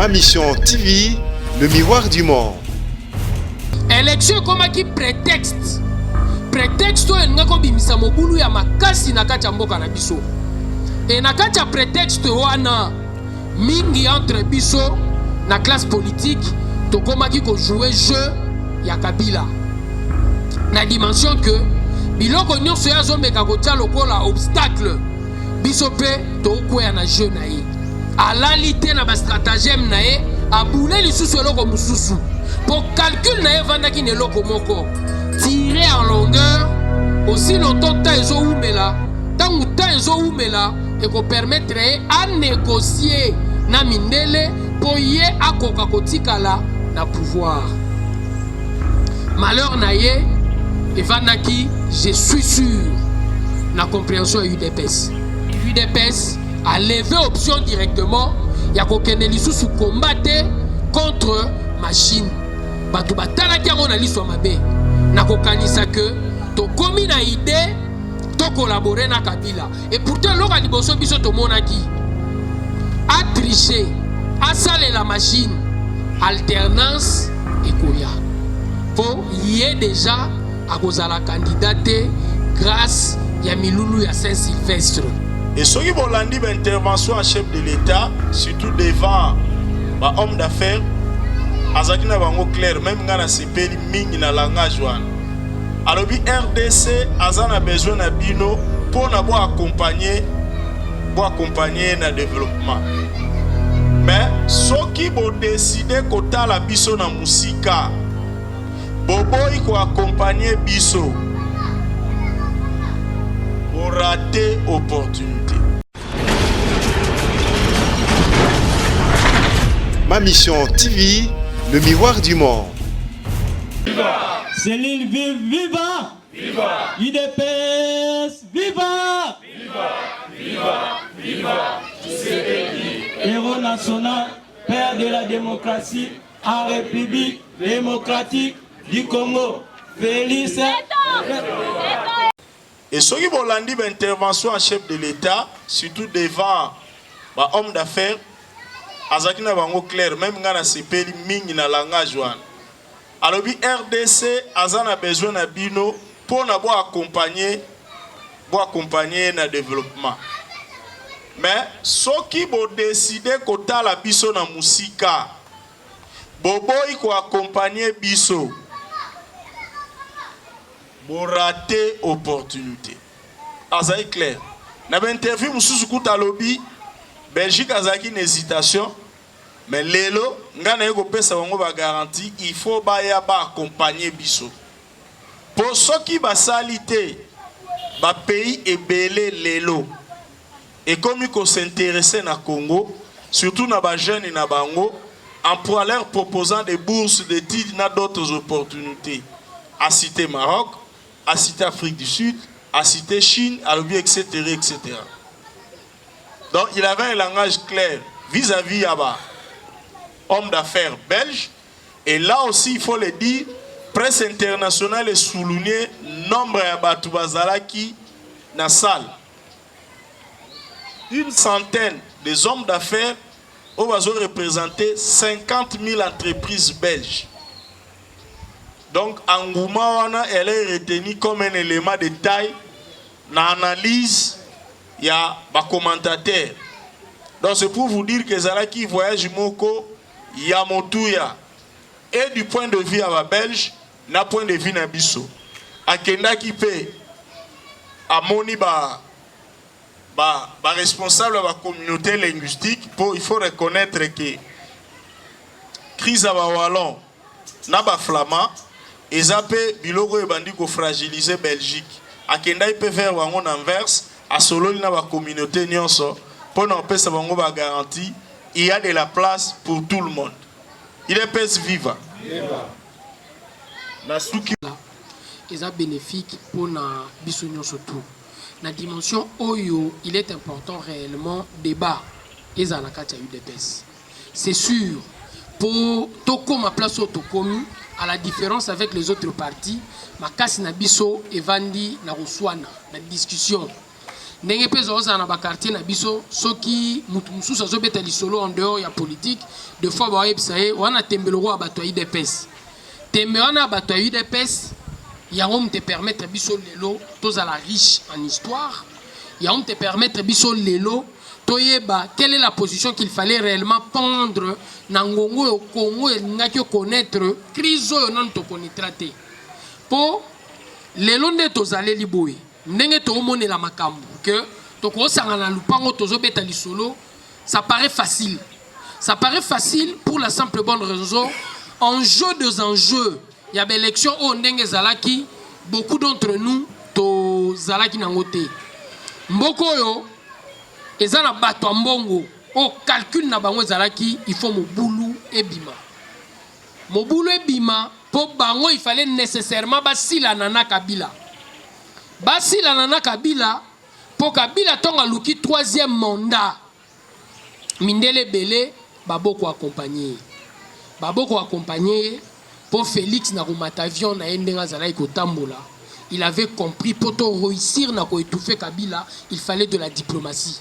Ma mission TV, le miroir du monde. Élection comme qui prétexte. Prétexte oyo ngako bimisa mobulu ya makasi na kati ya mboka na biso. Et na kati ya prétexte wana mingi entre biso na classe politique tokomaki ko jouer jeu ya Kabila. Na dimension que biloko nyonso ya zomeka kotia lokola obstacle biso pe tokoya na jeu na ye. Alalité na ba stratagème na ye abule lisusu eloko mususu. Pour calcul na ye vandaki ne loko moko. Tirer en longueur aussi longtemps ta ezo umela. Tangu ta ezo umela et ko permettre à négocier na mindele pour ye akoka kotikala na pouvoir. Malheur na ye evandaki, je suis sûr na compréhension UDPS. UDPS a levé option directement ya kokende lisusu combattre contre machine. Batu batalaki yango na liso mabe na kokanisa que tokomi na idée to collaborer na Kabila. Et pourtant loka liboso biso tomonaki a tricher, a saler la machine, alternance et koya. Pour y est déjà à cause de la candidate grâce à Milulu à Saint-Sylvestre. Et ceux qui vont lancer une intervention en chef de l'État, surtout devant les hommes d'affaires, azakina bango clair, même quand on s'appelle mingi na langage wana. Alors bi RDC azana besoin na bino pour na accompagner na développement. Mais ceux qui vont décider kota la biso na musika, bobo iko accompagner biso pour rater opportunité. Ma mission TV, le miroir du monde. Viva! Céline vive, viva! Viva! UDPS, viva! Viva! Viva! Viva! Héros national, père de la démocratie en République démocratique du Congo. Félix. Et ceux qui vont lancer une intervention en chef de l'État, surtout devant les hommes d'affaires, azakina bango clair, même quand on s'appelle mingi na langage wana. Alors bi RDC azana besoin na bino pour na accompagner na développement. Mais ceux qui vont décider kota la biso na musika, bobo iko accompagner biso pour rater opportunité. Azaï clair. Na interview mususu kuta lobby Belgique azaki une hésitation, mais lelo ngana yeko pesa bango ba garantie, il faut ba accompagner biso. Pour ceux qui ba salité, ba pays est belé lelo. Et comme il faut s'intéresser na Congo, surtout na ba jeunes et na bango, en leur proposant des bourses d'études na d'autres opportunités. À cité Maroc, à cité Afrique du Sud, à cité Chine, à l'objet, etc., etc. Donc il avait un langage clair vis-à-vis d'Aba, homme d'affaires belge. Et là aussi, il faut le dire, presse internationale est soulignée nombre de Bazalaki dans la salle. Une centaine des hommes d'affaires ont représenté 50 000 entreprises belges. Donc, Angouma, elle est retenue comme un élément de taille dans l'analyse. Il y a des commentateurs. Donc, c'est pour vous dire que Zalaki voyage Moko, il y a Motouya. Et du point de vue à la Belge, na point de vue na biso. A Kenda qui peut, à Moni, responsable de la communauté linguistique, il faut reconnaître que crise à Wallon, na ba flamand, et ça peut bilogo et bandi ko fragiliser Belgique. A Kenda il peut faire wangon inverse. À solo il n'a pas communauté nyonso pour n'en pas savoir ba garantie il y a de la place pour tout le monde. Il est pèse viva. La souki est bénéfique pour na biso nyonso tout. La dimension oyo, il est important réellement débat et à la carte UDPS. C'est sûr pour toko ma place au tokomi à la différence avec les autres partis, ma casse na biso et vandi na ruswana la discussion. ndenge pe zoza na ba quartier na biso soki mutu mususu azobeta lisolo en dehors ya politique de fois ba yebisa ye wana tembelo wa bato ya UDPS tembe wana bato ya UDPS yango te permettre biso lelo tozala riche en histoire yango te permettre biso lelo toyeba quelle est la position qu'il fallait réellement prendre na ngongo yo Congo elingaki connaître crise oyo non to connaîtra te po lelo nde tozaleli boye ndenge tomonela makambo que tokosanga na lupango tozobeta lisolo ça paraît facile pour la simple bonne raison enjeu des enjeux il y a des élections au ndenge zalaki beaucoup d'entre nous tozalaki nango te mboko yo ezana bato mbongo au calcul na bango ezalaki il faut mobulu ebima po bango il fallait nécessairement basila nana Kabila po Kabila tonga luki 3e mandat mindele belé baboko accompagner pour Félix na Matavion na endenga zalaki kotambola il avait compris pour réussir na ko étouffer Kabila il fallait de la diplomatie.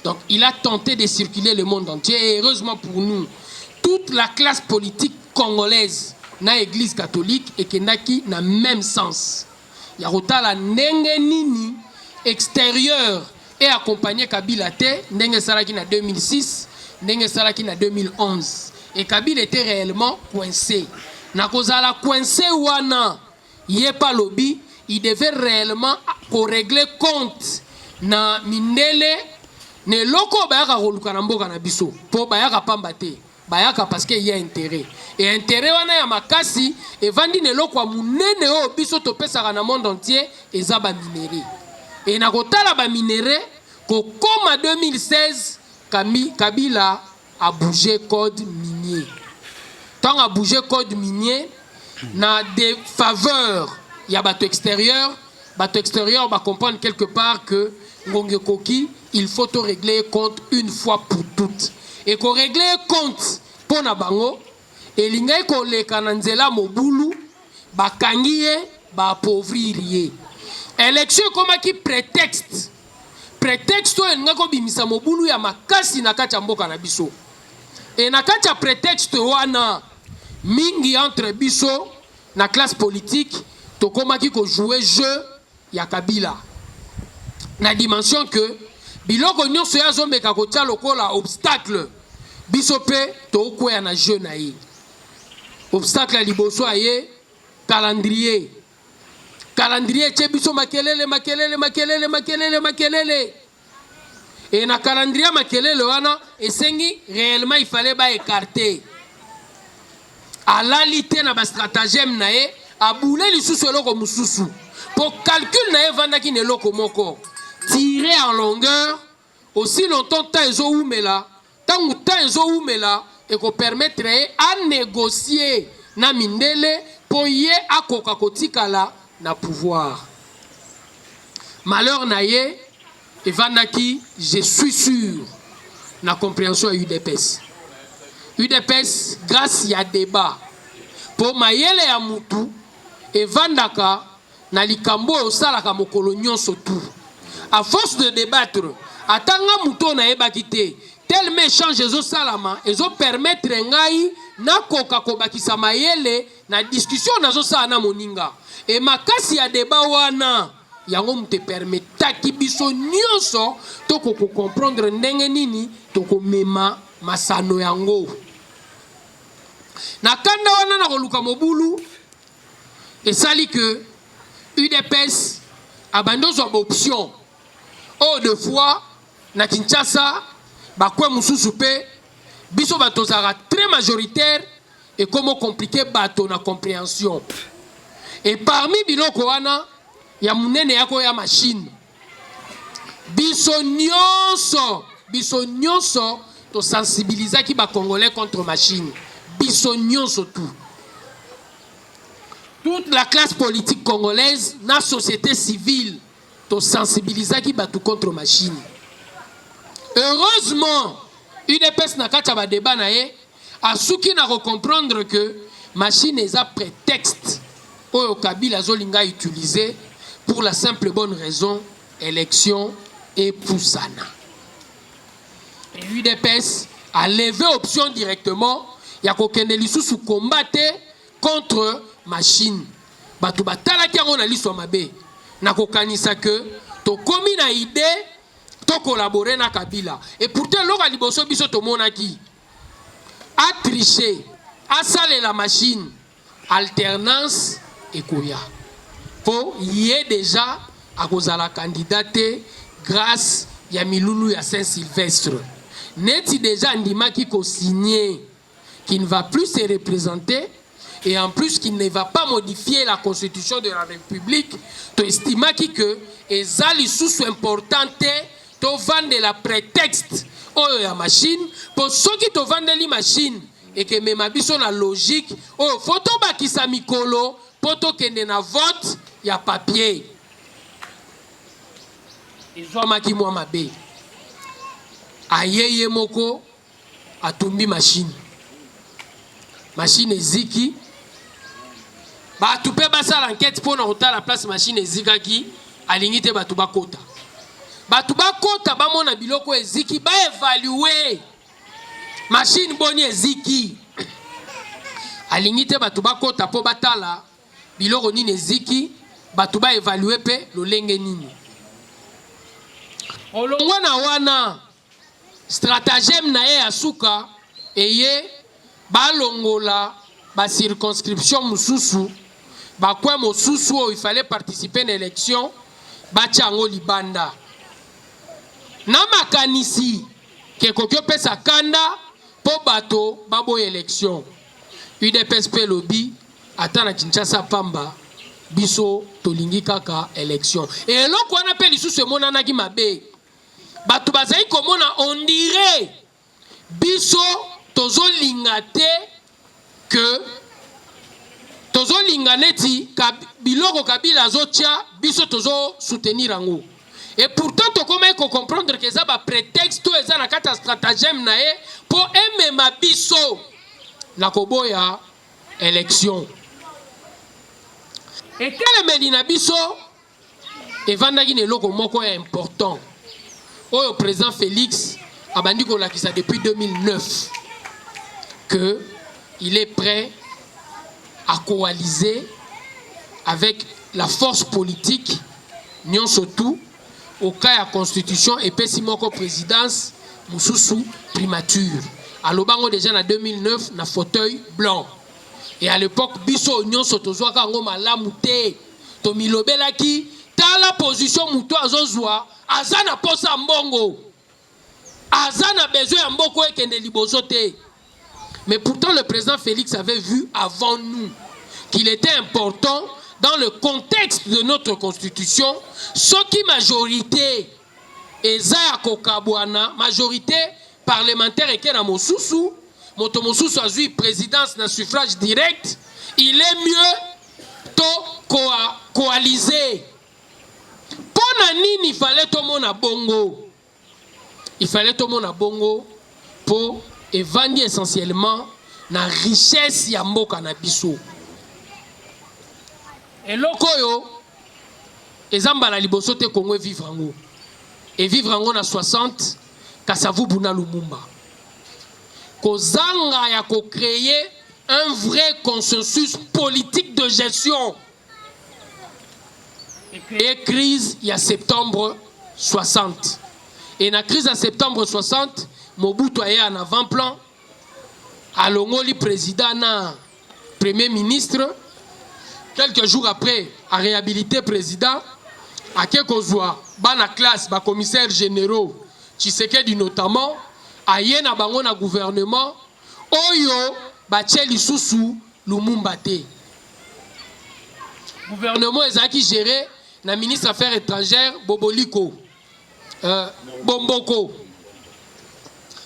Donc il a tenté de circuler le monde entier et heureusement pour nous toute la classe politique congolaise na église catholique et kendaki na même sens ya rotala ndenge nini extérieur et accompagné Kabila te ndenge salaki na 2006 ndenge salaki na 2011 et Kabila était réellement coincé na kozala coincé wana yepa lobby il devait réellement régler compte na mindele ne loko bayaka koluka na mboka na biso po bayaka pamba te bayaka parce que y a intérêt et intérêt wana ya makasi evandi ne loko wa munene o biso topesaka na monde entier eza ba minéré et na kotala ba minéré ko koma 2016 Kabila a bougé code minier tant a bougé code minier na des faveurs ya bato extérieur va comprendre quelque part que Ngonge Koki il faut te régler compte une fois pour toutes et qu'on régler compte pour na bango et lingai ko le kananzela mobulu bakangiye ba appauvrir élection comme qui prétexte to ngako bimisa mobulu ya makasi na kati mboka na biso et na kati prétexte wana mingi entre biso na classe politique to komaki ko jouer jeu ya Kabila na dimension que biloko nyonso ya zombeka kotia lokola obstacle biso pe to kwea na jeu na ye obstacle ya liboso aye calendrier tche biso makelele et na calendrier makelele wana esengi réellement il fallait ba écarter alalité na ba stratagème na ye aboule lisusu eloko mususu pour calcul na ye vandaki ne loko moko tirer en longueur aussi longtemps temps ezo umela et ko permettre à négocier na mindele pour ye akoka kotikala na pouvoir malheur na ye evandaki je suis sûr na compréhension à UDPS grâce ya débat pour mayele ya mutu evandaka na likambo osalaka mokolo nyonso tout à force de débattre atanga muto na ebaki te tellement échange ezo salama ezo permettre ngai na koka kobakisa mayele na discussion nazo sala na moninga et makasi ya débat wana yango mte permetaki biso nyonso to ko comprendre ndenge nini to ko mema masano yango na kanda wana na koluka mobulu esali que UDPS abandonne une option. Oh, de fois, na Kinshasa, bakwe mususu pe, biso bato sera très majoritaire et comment compliquer bato na compréhension. Et parmi biloko wana, ya munene yako ya machine. Biso nyonso, to sensibiliser ki ba Congolais contre machine. Biso nyonso tout. Toute la classe politique congolaise, la société civile, to sensibiliser qui bat tout contre machine. Heureusement, UDPS n'a qu'à ba débat naé, a souki na comprendre que machine est un prétexte au Kabila zolinga utilisé pour la simple bonne raison élection epusana. Et l'UDPS a levé option directement. Il y a kokende lisusu combattre contre machine. Batu batala ki on a liso mabe. Na kokanisa que to komi na idée to collaborer na Kabila. Et pourtant loka liboso biso to monaki a triché, a salé la machine. Alternance et koya. Pour y est déjà à cause de la candidate grâce ya Milulu ya Saint-Sylvestre. Neti déjà ndima qui ko signé qui ne va plus se représenter et en plus qui ne va pas modifier la constitution de la République, tu estimes que ezali sous importante to vendre la prétexte oyo ya machine pour ceux qui te vendent les machines et que même biso la logique oh photo bakisa mikolo poto kende na vote ya papier ezwa maki mwa mabe ayeye moko atumbi machine eziki batu pe basala enquête pour na hôtel la place machine ezikaki alingi te batu bakota bamona biloko eziki ba évaluer machine boni eziki alingi te batu bakota po batala biloko nini eziki batu ba évaluer pe lolenge nini olongwa na wana stratagème na ye asuka eye balongola ba circonscription mususu ba kwa mususu où il fallait participer à l'élection ba chango libanda na makanisi ke kokyo pesa kanda po bato babo élection UDPS pe lobby atana Kinshasa pamba biso tolingi kaka élection et eloko wana pe lisusu emonana ki mabe bato bazai komona on dirait biso tozo lingate que tozo linganeti biloko Kabila zotia biso tozo soutenir ango et pourtant to comment comprendre que ça ba prétexte to eza na kata stratagème na e pour emema biso na koboya élection et quel medina biso evandaki ne loko moko est important au président Félix abandi ko lakisa depuis 2009 que il est prêt à coaliser avec la force politique Nyon surtout au cas de constitution et Pessimoko présidence Moussousou primature. À l'Obango déjà en 2009 na fauteuil blanc. Et à l'époque biso Nyon Sotozwa kango malamute to milobelaki ta la position muto azozwa azana posa mbongo. Azana besoin mboko ekende liboso te. Mais pourtant, le président Félix avait vu avant nous qu'il était important, dans le contexte de notre constitution, ce qui majorité, majorité parlementaire et qui est dans Mosusu, Mosusu a eu présidence dans suffrage direct, il est mieux de coaliser. Pour nini il fallait tout le monde à bongo. Il fallait tout le monde à bongo pour et vendre essentiellement la richesse ya mboka na biso. Et lokoyo ezamba la liboso te Congo vivre ango. Et vivre ango na 60 Kasavu Buna Lumumba. Kozanga ya ko créer un vrai consensus politique de gestion. Et crise il y a septembre 60. Et la crise en septembre 60 Mobutu a en avant-plan, Alongoli président na premier ministre, quelques jours après, a réhabilité président, à Kekozwa, bana classe, ba commissaire généraux, Tshisekedi notamment, a yena bango na gouvernement, Oyo, ba Tcheli Soussou, Lumumba te. Gouvernement ezaki géré, na ministre affaires étrangères, Boboliko, Bomboko.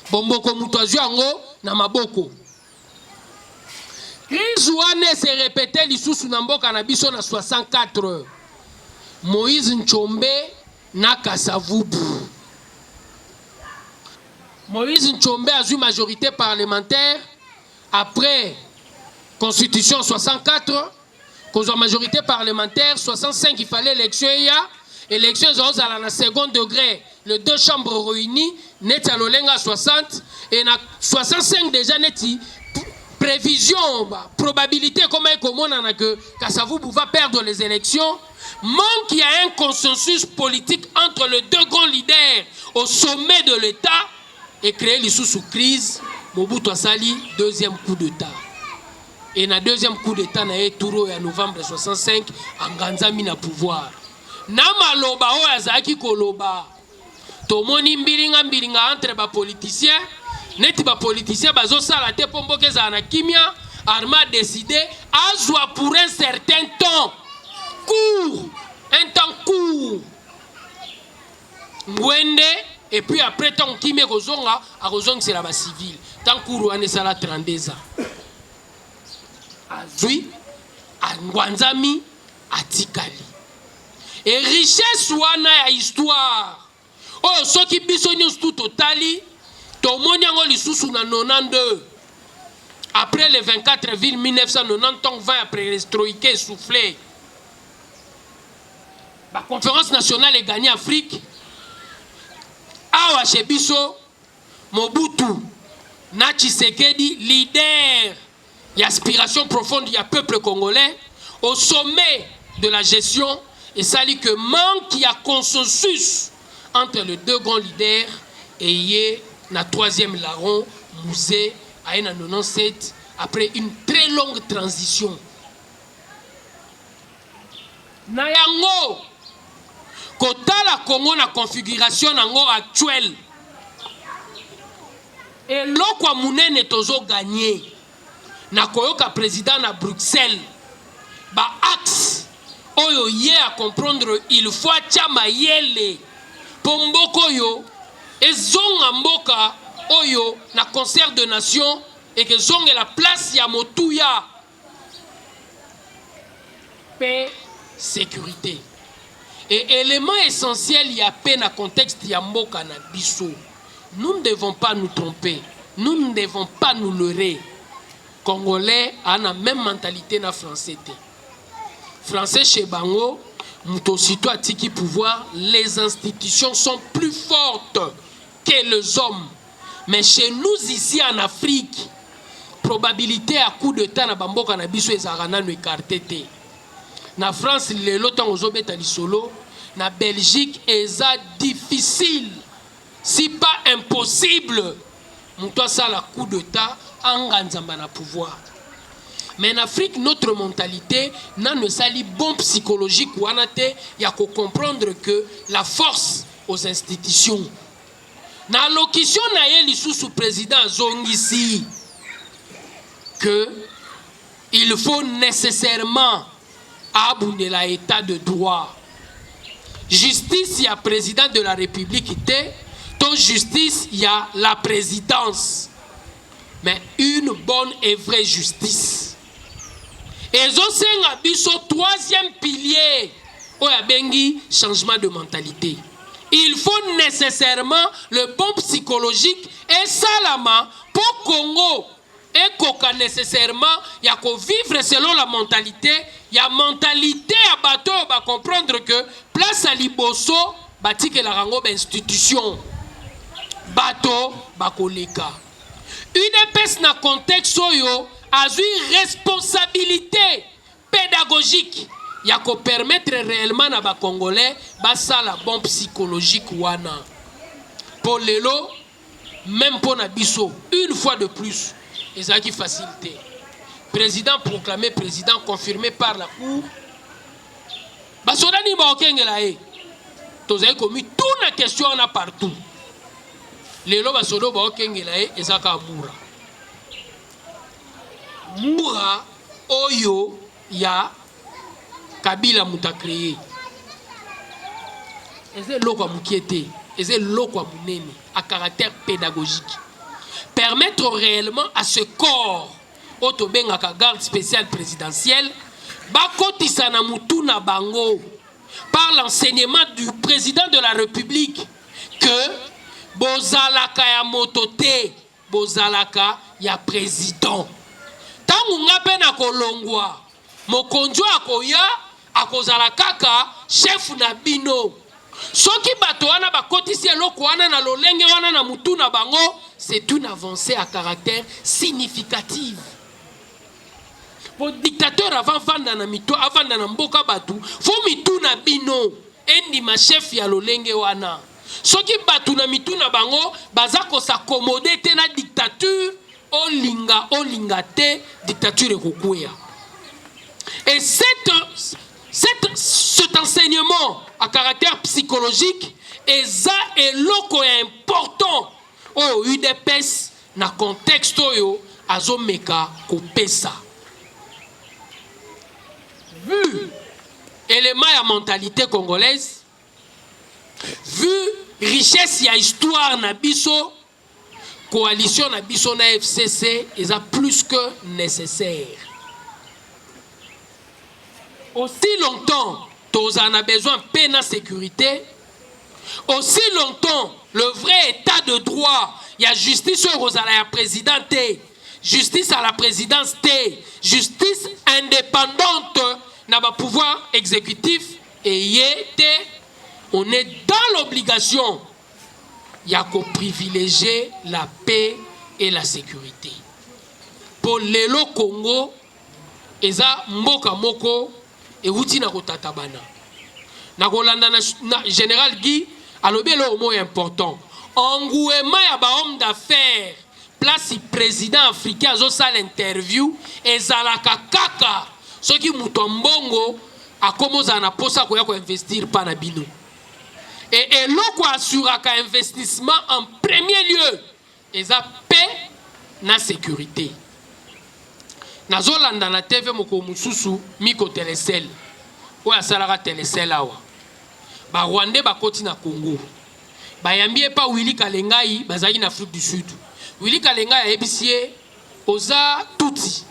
Bomboko mutuazu yango na maboko. Crise wane se répétait lisusu na mboka na biso na 64. Moïse Nchombe na Kasavubu. Moïse Nchombe a eu majorité parlementaire après constitution 64. Cause en majorité parlementaire 65 il fallait élection ya élection à la second degré les deux chambres réunies, net à l'olenga 60, et na 65 déjà net prévision, probabilité comme on a que Kasavubu va perdre les élections. Manque qu'il y a un consensus politique entre les deux grands leaders au sommet de l'État et créer les sous crise. Mobutu Asali, deuxième coup d'État. Et na deuxième coup d'État, na Touro en novembre 65, en Ganzami na pouvoir. Nama loba o azaki koloba. Tomoni mbilinga entre ba politiciens. Neti ba politiciens bazo sala te pombo keza na kimia. Arma décidé azwa pour un certain temps. Court. Un temps court. Mwende. Et puis après tant kimia kozonga, a kozonga c'est la base civile. Tant court ane sala 32 ans. Azui. Angwanzami. Atikali. Et richesse wana ya histoire. Oh, ce qui bisognos tout totali, to moniango lisusu na 92. Après les 24 villes 1990, 20 après les stroïké soufflé. La conférence nationale est gagnée Afrique. Awa Chebiso, Mobutu, na Tshisekedi, leader et aspiration profonde du peuple congolais, au sommet de la gestion. Et ça dit que manque il y a consensus entre les deux grands leaders et il y a la troisième larron, Mouzé, à 97, après une très longue transition. Nayango, kota la Congo na configuration nango actuelle. Et l'okwa mounene tozo gagné. Na koyoka président na Bruxelles, ba axe. Oyo ye à comprendre il faut chama yele pomboko yo ezonga mboka oyo na concert de nation et que zonge la place ya motuya paix sécurité et élément essentiel ya paix na contexte ya mboka na biso. Nous ne devons pas nous tromper, nous ne devons pas nous leurrer. Congolais a la même mentalité na français. Français chez Bango, Moutosito a tiki pouvoir, les institutions sont plus fortes que les hommes. Mais chez nous ici en Afrique, probabilité à coup de temps na bamboka na biso ezarana no écarté te. Na France le lotan ozobeta lisolo, na Belgique eza difficile, si pas impossible. Mouto ça la coup de temps anganzamba na pouvoir. Mais en Afrique, notre mentalité n'a ne sali bon psychologique ou anate, il y a qu'à comprendre que la force aux institutions. Na locution na yeli sous président Zongisi que il faut nécessairement abonder l'état de droit. Justice, il y a président de la République, ton justice, il y a la présidence. Mais une bonne et vraie justice. Et Zosenga biso troisième pilier, oya bengi changement de mentalité. Il faut nécessairement le bon psychologique et salama pour Congo. Et koka nécessairement, il y a qu'à vivre selon la mentalité. Il y a mentalité à bateau, va comprendre que place à Liboso, bati que la rango institution. Bateau, bakoleka. Une épaisse na contexte yo. A une responsabilité pédagogique. Il y a qu'à permettre réellement à les Congolais de la bombe psychologique. Pour l'élo, même pour Nabiso, une fois de plus, ils ont une facilité. Président proclamé, président confirmé par la Cour. Basodani Baokengelae. Vous avez commis toute la question partout. L'élo Basodo Baokengelae et Zaka Moura. Moura oyo ya Kabila muta créé. C'est l'eau mukiete, c'est l'eau munene à caractère pédagogique. Permettre réellement à ce corps autobengaka garde spéciale présidentielle bakotisa na mutu na bango par l'enseignement du président de la République que bozalaka ya motote, bozalaka ya président. Tangu ngape na kolongwa mokonjo akoya akozala kaka chef na bino Soki bato wana bakotisi eloko wana na lolenge wana na mutu na bango, c'est une avancée à caractère significatif. Pour dictateur avant vanda na mito, avant na mboka batu, faut mitu na bino, endi ma chef ya lolenge wana. Soki batu na mitu na bango, bazako s'accommoder te na dictature, olinga te, dictature ekoukuya. Et cet enseignement à caractère psychologique est eloko important au UDPS na contexte oyo azomeka kopesa. Vu élément ya mentalité congolaise, vu richesse ya histoire na biso, coalition na biso na FCC est plus que nécessaire. Aussi longtemps tous en a besoin de paix et sécurité, aussi longtemps le vrai état de droit, il y a justice aux la présidente, justice à la présidence, justice indépendante dans le pouvoir exécutif, et on est dans l'obligation, il y a qu'à privilégier la paix et la sécurité. Pour l'élo Congo, eza mboka moko et outi na kotatabana. Na kolanda na général Guy alobi lo mot important. Engouement ya ba homme d'affaires place président africain zo sala interview ezalaka kaka soki muto mbongo akomoza na posa ko ya ko investir pa na bino. Et eloko assuraka investissement en premier lieu eza paix na sécurité. Nazolanda na TV moko mususu miko Telecel oya salaka Telecel awa ba Rwandais bakoti na Congo bayambie pa Willy Kalengai bazali na Afrique du Sud. Willy Kalengai ebisie oza Tutsi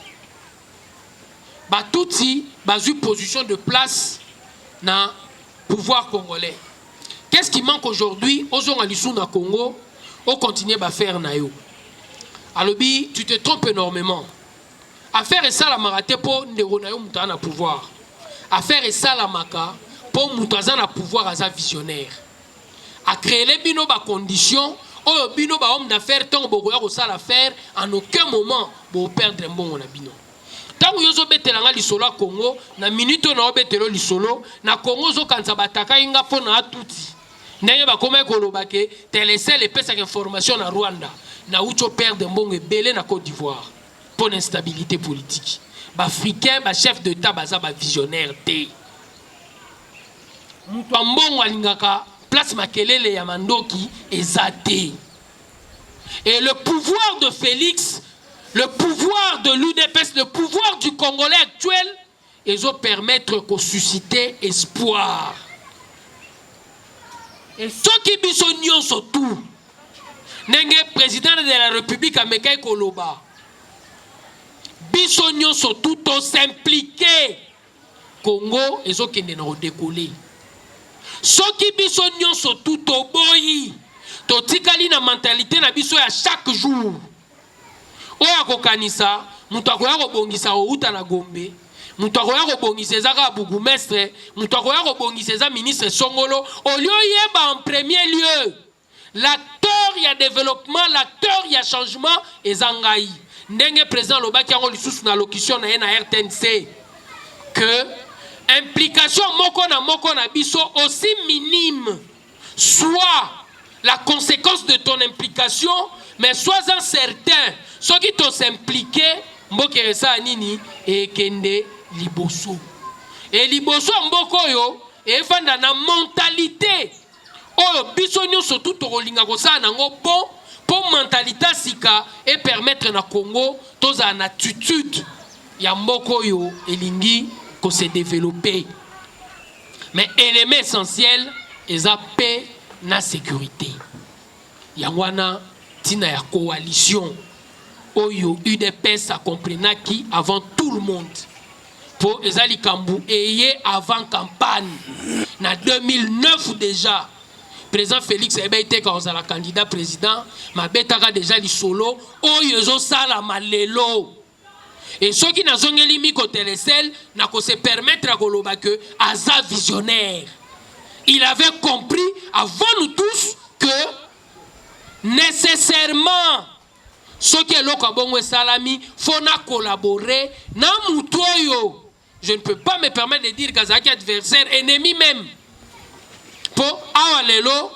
ba Tutsi bazu position de place na pouvoir congolais. Qu'est-ce qui manque aujourd'hui aux gens na Congo au continuer à faire na yo? Alobi tu te trompes énormément. Affaire ça la maraté pour Neronayo Moutana pouvoir. Affaire ça la maka pour Moutazana pouvoir à sa visionnaire. A créer les bino ba conditions, oh bino ba homme d'affaires tant bokoya ko ça l'affaire en aucun moment pour perdre un bon na bino. Tant yozo betelanga lisolo Congo na minute na obetelo lisolo na Congo zo kanza bataka inga pona tuti. Ndenge ba koma ko lobake Telecel et pesa information na Rwanda na ucho perdre un bon belé na Côte d'Ivoire. Pour l'instabilité politique. Africain, chef d'État, ba visionnaire té. Moutoambon walingaka place makelele ya mandoki ezate. Et le pouvoir de Félix, le pouvoir de l'UDPS, le pouvoir du Congolais actuel, ils ont permettre qu'on susciter espoir. Et ceux qui bisognon surtout, n'enge président de la République américaine Koloba. Bisognon surtout to s'impliquer. Congo et zo kende na décoller. Soki bisognon surtout to boyi. To tikali na mentalité na biso ya chaque jour. Oya kokanisa, mutu akoya kobongisa outa na Gombe. Mutu akoya kobongisa ezaka bourgmestre, mutu akoya kobongisa eza ministre Songolo, au lieu yeba en premier lieu. L'acteur y a développement, l'acteur y a changement ezangai. Ndenge président Lobaki yango lisusu na locution na na RTNC que implication moko na biso aussi minime soit la conséquence de ton implication, mais sois-en certain ceux qui t'ont s'impliqué mbokeresa nini et kende liboso et liboso mboko yo et fanda na mentalité oyo biso nyonso tout tokolinga kosala nango bon pour mentalité sika et permettre na Congo tous en attitude ya mboko yo elingi ko se développer. Mais élément essentiel est la paix na sécurité. Yangwana tina ya coalition oyo UDPS a compris qui avant tout le monde pour ezali kambu eye avant campagne na 2009 déjà. Président Félix a été le candidat président, ma betaka déjà li solo, oyo sala malelo. Et ceux qui n'ont pas Telecel, n'a se permettre à Koloba que aza visionnaire. il avait compris avant nous tous que nécessairement ce qui est le salami faut collaborer na mutoyo. Je ne peux pas me permettre de dire Kazaki adversaire, ennemi même. Pour Awalelo,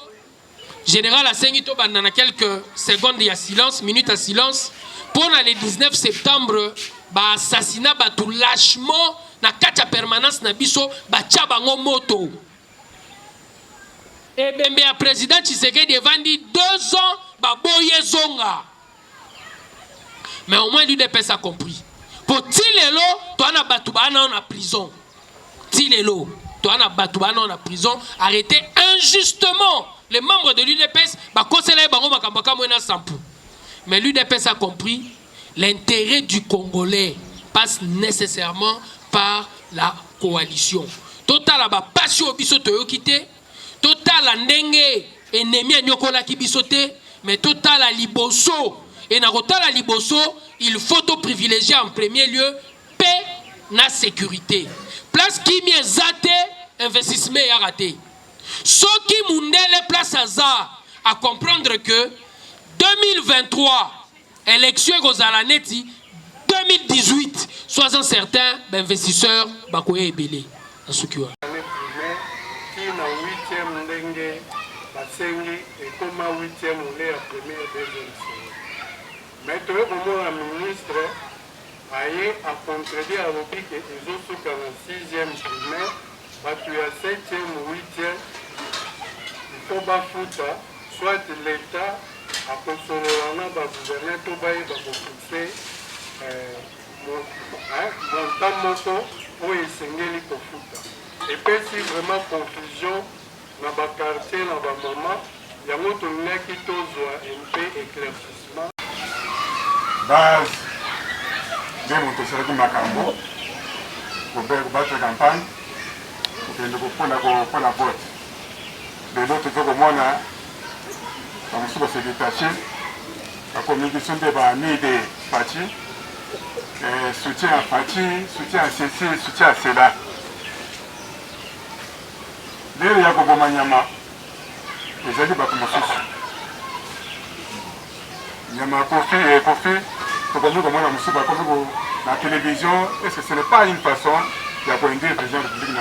général Asengito bandana quelques secondes il y a silence, minutes à silence. Pour le 19 septembre, ba assassinat ba tout lâchement na kacha permanence na biso ba tchabango moto. Et bien le président Tshisekedi devant dit 2 ans ba boye zonga. Mais au moins l'UDPS a compris. Pour Tilelo, toi na batubana en prison. Tilelo, toi na batubana en prison, arrêté injustement les membres de l'UDPS, ba conseiller bango makambaka moena sampu. Mais l'UDPS a compris l'intérêt du Congolais passe nécessairement par la coalition. Total ba passion biso to yokité, total ndenge ennemi nyokola ki bisoté, mais total la liboso et na total la liboso, il faut privilégier en premier lieu paix na sécurité. Place qui m'est zate investissement et raté. Ce qui mundele place à comprendre que 2023 élection Gozalaneti 2018 sois certain d'investisseurs bakoye ebele na sukiwa. Qui na 8e ndenge basengi et comme 8e on est à première deuxième. Mais tu es un ministre aye à contredire à l'objet que les autres sont dans 6e primaire, tu as 7e ou 8e, il faut bafouta, soit l'État a consolé le gouvernement pour fixer montant moto pour essayer de fouta. Et puis si vraiment confusion dans le quartier, dans le moment, il y a un autre qui un peu éclaircissement. Base de motoseraki makambo kobattre campagne kokende kopona vote lelo toza komona bamosusu base détaché bakomi biso nde baami de Faci soutien à Faci, soutien à Ceci, soutien à cela lelo ya koboma nyama ezali bato mosusu nyama kofi la télévision, est-ce que ce n'est pas une façon de conduire le président de la République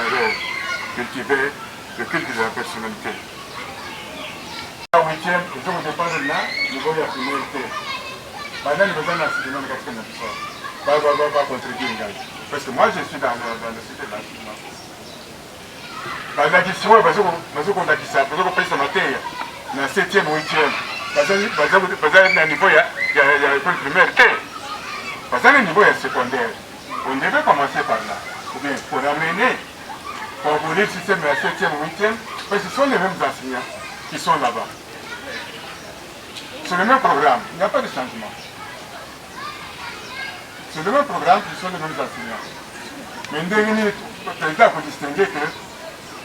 de cultiver le culte de la personnalité? La 8e, ils ont dépassé là, nous voyons la priorité. Maintenant, nous avons un accident de casquette va contribuer. Parce que moi, je suis dans le cité de l'enseignement. La question est parce qu'on a dit ça, parce qu'on paye sa matière, dans la 7e ou 8e. Parce que niveau, il y a l'école primaire. Parce que le niveau est secondaire. On devait commencer par là. Ou bien, pour amener, pour voler le système à la 7e ou 8e, parce que ce sont les mêmes enseignants qui sont là-bas. C'est le même programme, il n'y a pas de changement. C'est le même programme, qui sont les mêmes enseignants. Mais le président faut distinguer que,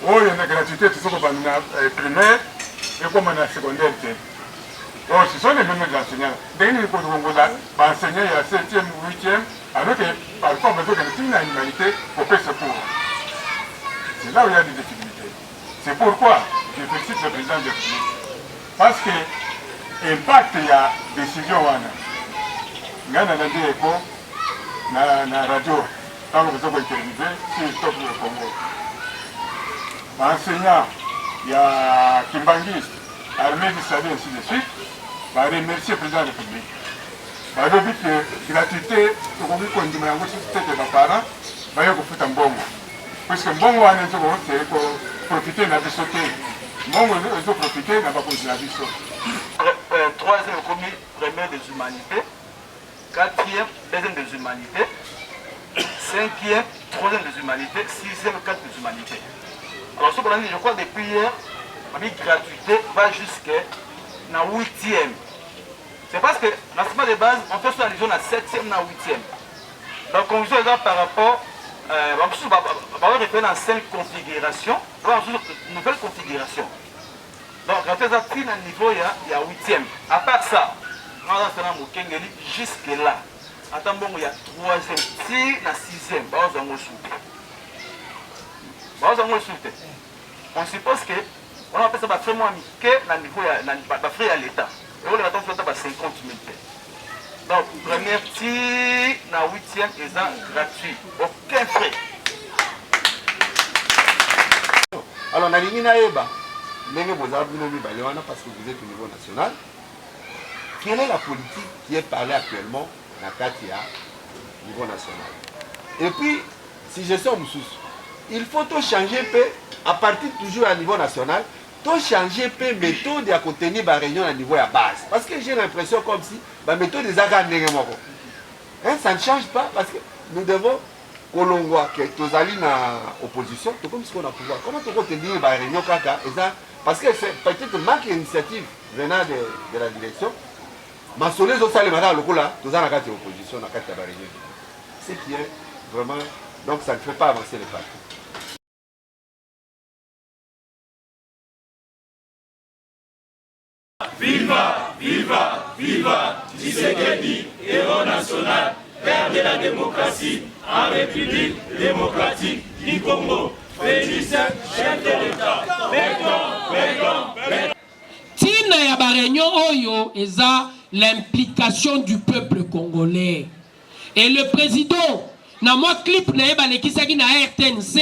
oh, il y a une gratuité, tout ça, primaire, et comme on a secondaire. Oh, ce sont les mêmes enseignants. Dès que nous avons enseigné à la 7e ou 8e, alors que parfois on besoin de une humanité pour faire ce cours. C'est là où il y a des difficultés. C'est pourquoi je félicite le président de la République. Parce que l'impact, il y a décision. Il y a des échos dans la radio. Quand vous avez interviewé, c'est le top du Congo. Enseignant, il y a Kimbangis, armée du salut, ainsi de suite. Je remercie le président de la République. Je dis que la gratuité, c'est comme si on dit que les parents vont mbongo. Parce que mbongo, c'est pour profiter de la vie sautée. Mbongo, ils ont profité de la vie sautée. Troisième, premier des humanités. Quatrième, deuxième des humanités. Cinquième, troisième des humanités. Sixième, quatre des humanités. Alors, ce qu'on a dit, je crois, depuis hier, la gratuité va jusqu'à la 8e. C'est parce que l'enseignement de base, on fait sur allusion à la 7e et la 8e. Donc, on vous a par rapport, on va référer dans 5 configurations, on va une nouvelle configuration. Donc, quand on a pris le niveau, il y a 8e. À part ça, on a jusque là. Attends, bon, il y a 3e, si la 6e, on va vous souffler. on suppose que on appelle ça frais moins que na niveau ya frais à l'état. Et on attend fait 50 000. Donc première tir na 8e est gratuit, aucun frais. Alors na lingi na yeba ndenge boza bino mibale wana parce que vous êtes au niveau national. Quelle est la politique qui est parlée actuellement na kati ya niveau national? Et puis si je suis Moussous, il faut tout changer peu à partir toujours à niveau national, tout changer peu méthode à contenir la réunion à niveau à base. Parce que j'ai l'impression comme si la méthode des agents hein, ça ne change pas parce que nous devons Kolongwa que tous allons dans l'opposition, tout comme ce qu'on a pouvoir. Comment tu peux tenir la réunion kaka parce que c'est peut-être manque d'initiative venant de la direction. Mais sur les autres salles, tous dans la carte d'opposition, dans la carte de la réunion. Ce qui est vraiment. Donc ça ne fait pas avancer les partis. Viva, viva, viva, Tshisekedi, héros national, père de la démocratie, en République démocratique du Congo. Félix, chef de l'État. Tina ya ba réunion oyo eza l'implication du peuple congolais. Et le président, dans mon clip na balekisaki na RTNC,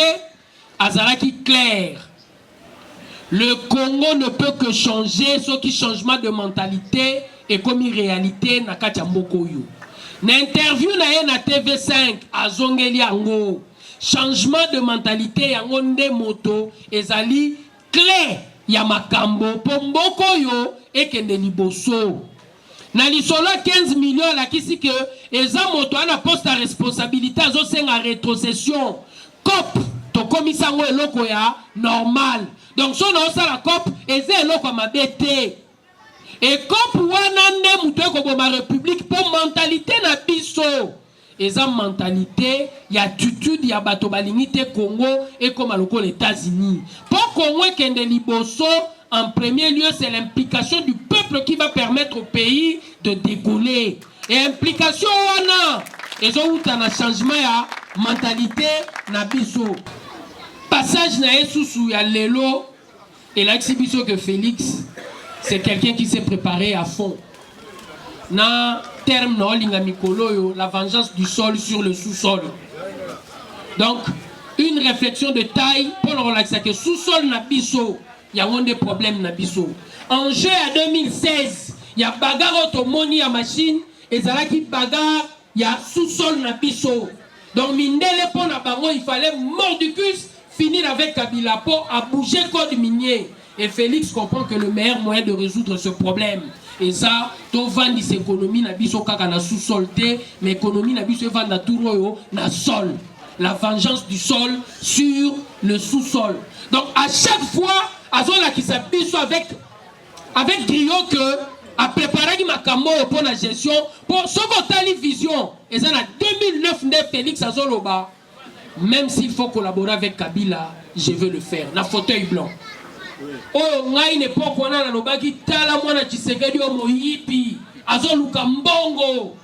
azalaki clair. Le Congo ne peut que changer, ce qui changement de mentalité et comme réalité na kati mboko yo. Na interview na TV5 azongeli ango. Changement de mentalité yango nde moto ezali clé ya makambo po mboko yo ekende liboso. Na lisolo 15 millions la kisi que eza moto ana poste à responsabilité azo senga rétrocession. COP to komisango eloko ya normal. Donc son osa la COP eza eloko mabete. Et COP wana nde muto ko ma république pour mentalité na biso. Eza mentalité ya attitude ya bato balingité Congo et comme les États-Unis. Pour Congo kende liboso, en premier lieu, c'est l'implication du peuple qui va permettre au pays de décoller. Et implication wana, ils ont eu un changement ya mentalité na biso. Passage na Yesusu ya lelo et l'exhibition que Félix, c'est quelqu'un qui s'est préparé à fond. Na terme no linga mikolo la vengeance du sol sur le sous-sol. Donc une réflexion de taille pour le relaxer que sous-sol na biso, il y a des problèmes na biso. En jeu à 2016, il y a bagarre automoni à machine et ça là qui bagarre, il y a sous-sol na biso. Donc mindele pour na bango, il fallait mordicus finir avec Kabila pour à bouger code minier. Et Félix comprend que le meilleur moyen de résoudre ce problème et ça, to vandi cette économie na biso kaka na sous-sol te, mais économie na biso vanda tout na sol. La vengeance du sol sur le sous-sol. Donc à chaque fois, azola qui s'habille avec griot que a préparé makambo pour la gestion pour ce qu'on vision. Et ça en 2009 ne Félix Azoloba. Même s'il faut collaborer avec Kabila, je veux le faire. Na fauteuil blanc. Oh, ngai une époque on a nobaki tala mwana Tshisekedi o moyipi azoluka mbongo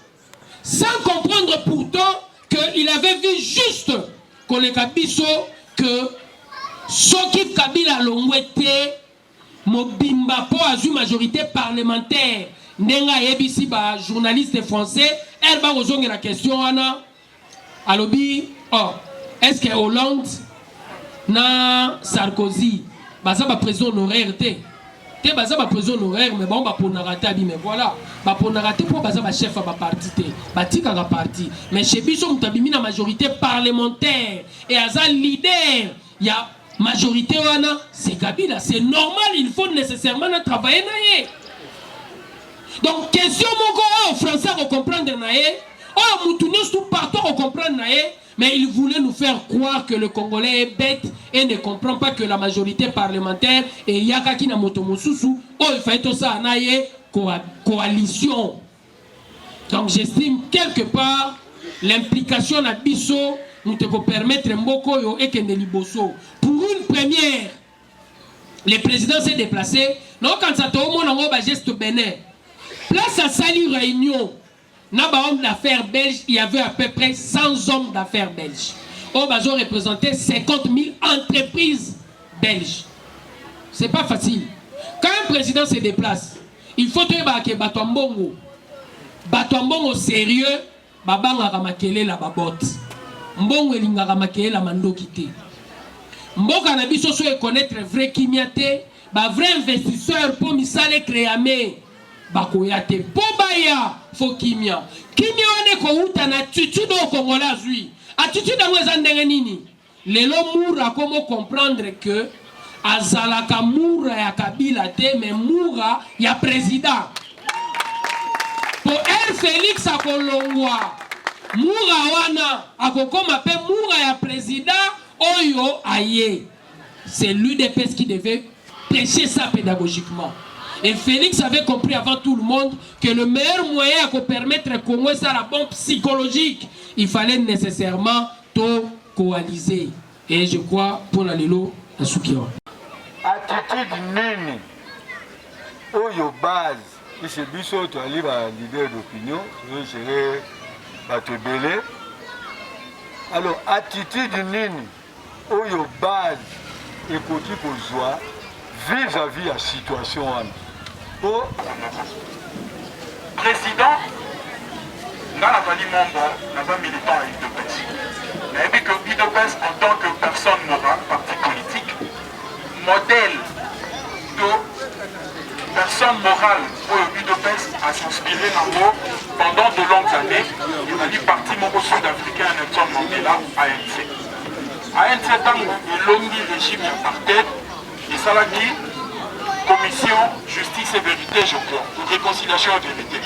sans comprendre pourtant qu'il avait vu juste qu'on les kabiso que soki Kabila longwete mobimba po azu majorité parlementaire ndenga yebisi ba journaliste français elle va ozonga la question ana alobi oh est-ce que Hollande na Sarkozy baza ba président honoraire te baza ba président honoraire mais bon ba pona raté abi mais voilà ba pona raté pour baza ba chef ba parti te batika ga parti mais chez biso mutabimi na majorité parlementaire et aza leader ya majorité wana c'est Kabila c'est normal il faut nécessairement travailler na ye donc question moko français ko comprendre na ye oh mutunis tout partout ko comprendre na ye. Mais il voulait nous faire croire que le Congolais est bête et ne comprend pas que la majorité parlementaire et Yakaki na Motomosusu, oh il fait tout ça, naye coalition. Donc j'estime quelque part l'implication na biso nous te permettre mboko yo et kende liboso. Pour une première, le président s'est déplacé. Non quand ça te au monde ba geste bénin. Place à Sali réunion. Dans les hommes d'affaires belges, il y avait à peu près 100 hommes d'affaires belges. Ils ont représenté 50 000 entreprises belges. c'est pas facile. Quand un président se déplace, il faut que Batouambongo sérieux, babanga kamakele la babote. Mbongo elingaka makele la mando kité. Mboka na biso so connaître vrai kimiate, ba vrai investisseur pour misale créame. Bakoyate pobaya fo kimia. Kimia wane ko uta na attitude au Congolais azui. Attitude a mweza ndenge nini? Lelo moura comment comprendre que azalaka moura ya Kabila te mais moura ya président. Pour elle Félix akolongwa moura wana akokoma pe moura ya président oyo aye. C'est l'UDPS qui devait prêcher ça pédagogiquement. Et Félix avait compris avant tout le monde que le meilleur moyen à permettre au Congo, c'est la bombe psychologique. Il fallait nécessairement tout coaliser. Et je crois pour la Lelo, la Soukiwa. Attitude nini. Oyo base. Et c'est biso to ali ba leader d'opinion. Je serai batebele. Alors attitude nini. Oyo base. Ekoti kozwa vis-à-vis la situation. Président, dans la famille membre, n'a pas militant à UDPS. Mais vu que UDPS, en tant que personne morale, parti politique, modèle de personne morale pour UDPS a s'inspiré pendant de longues années. Il a dit parti membre sud-africain Nelson Mandela, ANC. ANC, tant que l'ONU régime apartheid, et ça l'a dit, commission justice et vérité, je crois, ou réconciliation et vérité.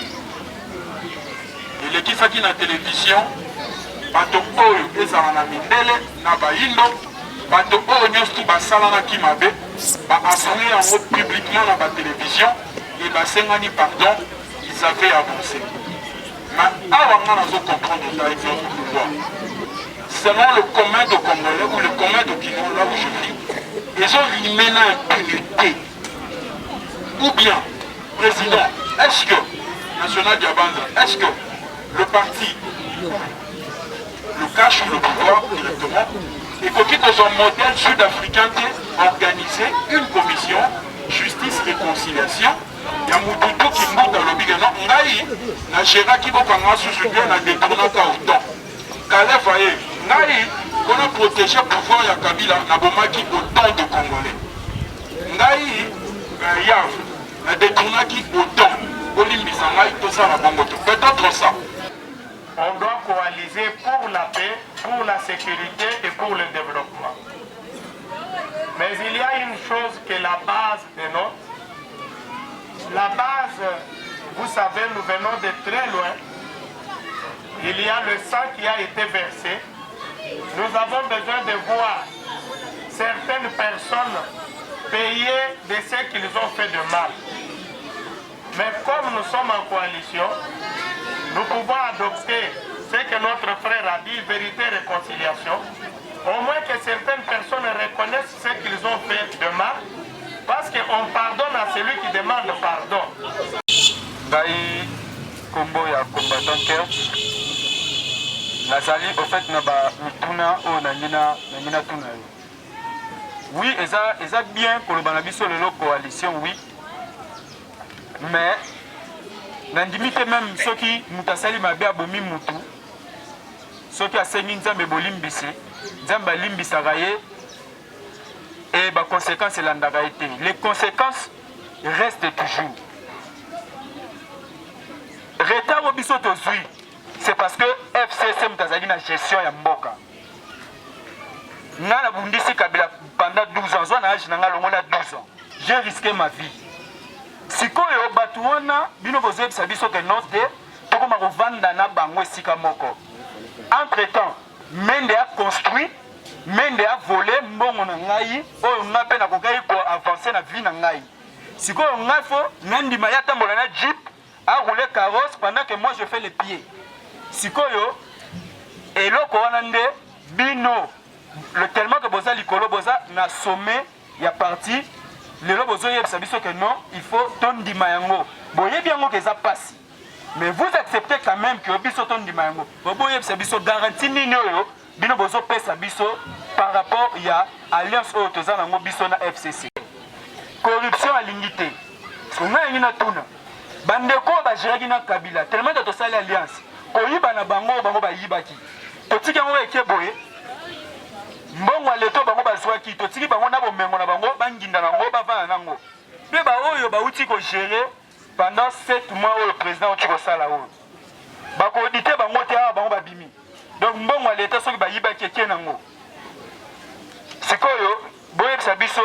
Et les qui sont dans la télévision, bato oyo ezala na mindele na bayindo, bato oyo nyonso basala na kimabe, ba assumer yango publiquement dans la télévision et basengani pardon, ils avaient avancé. Mais avant on a comprendre avec notre pouvoir. Selon le commun de Congolais ou le commun de Guinée, là où je vis, ils ont limé l'impunité. Ou bien, président, est-ce que, National Diabanda, est-ce que le parti le cache le pouvoir directement et qu'il y ait un modèle sud-africain organisé une commission justice-réconciliation. Il y a Moudoutou qui m'a dit dans le bigano, Ngaï, na Gérard qui va prendre sous bien na détourner autant. Calais Vaillé, Ngaï, on a protégé le pouvoir de Kabila, na bomaki autant de Congolais. Ngaï, Yav, na détourné autant. Olimbisa Ngaï, tout ça, la bomboto. Peut-être ça. On doit coaliser pour la paix, pour la sécurité et pour le développement. Mais il y a une chose qui est la base de notre. La base, vous savez, nous venons de très loin. Il y a le sang qui a été versé. Nous avons besoin de voir certaines personnes payer de ce qu'ils ont fait de mal. Mais comme nous sommes en coalition, nous pouvons adopter ce que notre frère a dit, vérité et réconciliation. Au moins que certaines personnes reconnaissent ce qu'ils ont fait de mal, parce qu'on pardonne à celui qui demande pardon. Baï, combo ya combattant cœur. Nazali, au fait, naba mituna o nangina tuna. Oui, eza bien pour le banabiso de la coalition, oui. Mais nandimite même ceux qui mutasali mabe abomi mutu, ceux qui a sengi nzambe bolimbisi, nzamba limbisa gaye, et les conséquences landaka été. Les conséquences restent toujours. Retard au biso tozui, c'est parce que FCC mutazali na gestion ya mboka. Nga na bundisi Kabila pendant 12 ans, zwana âge nanga longola 12 ans. J'ai risqué ma vie. Sikoyo batu wana bino bozebisa biso ke note tokoma kovanda na bango esika moko. Entre temps, Mende a construit, Mende a volé mbongo na ngai oyo nga pe na kokai ko avancer na vie na ngai. Sikoyo ngai fo nandima ya tambola na jeep a rouler carrosse pendant que moi je fais les pieds. Sikoyo eloko wana nde bino le tellement que boza likolo boza na sommet ya parti. Les gens ont que non, il faut tondre mayango. Boye bien que ça passe. Mais vous acceptez quand même que biso tondre mayango. Boye biso garantie nino yo, bino bozo pesa biso par rapport à alliance autoza na biso na FCC. corruption alingi te songa yengi na tuna bandeko bagéraki na Kabila tellement de tosali alliance koyiba na bango bayibaki totiki yango eke boye mbongo leto bango bazwaki totiki bango na bomengo na bango banginda nango bavana nango mpe baoyo bauti kogere pendant 7 mois oyo président oti kosala oyo bakoodite bango te awa bango babimi donc mbongo leta soki bayibaki eke nango sikoyo boyebisa biso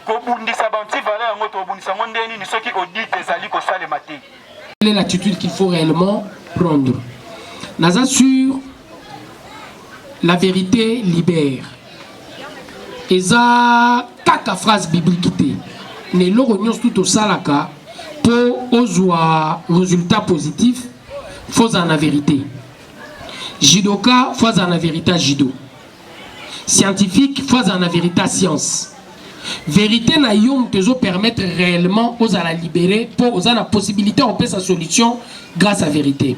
kobundisa banti valeur yango tobundisa yango ndenge nini soki audit ezali kosalema te. Quelle est l'attitude qu'il faut réellement prendre? Naza sur la vérité libère. Eza kaka phrase biblique te. Ne loro nyos tout au salaka pour ozwa résultat positif faut en la vérité. Jidoka faut en la vérité jido. Scientifique faut en la vérité science. Vérité na yom te zo permettre réellement aux à la libérer pour aux à la possibilité on peut sa solution grâce à vérité.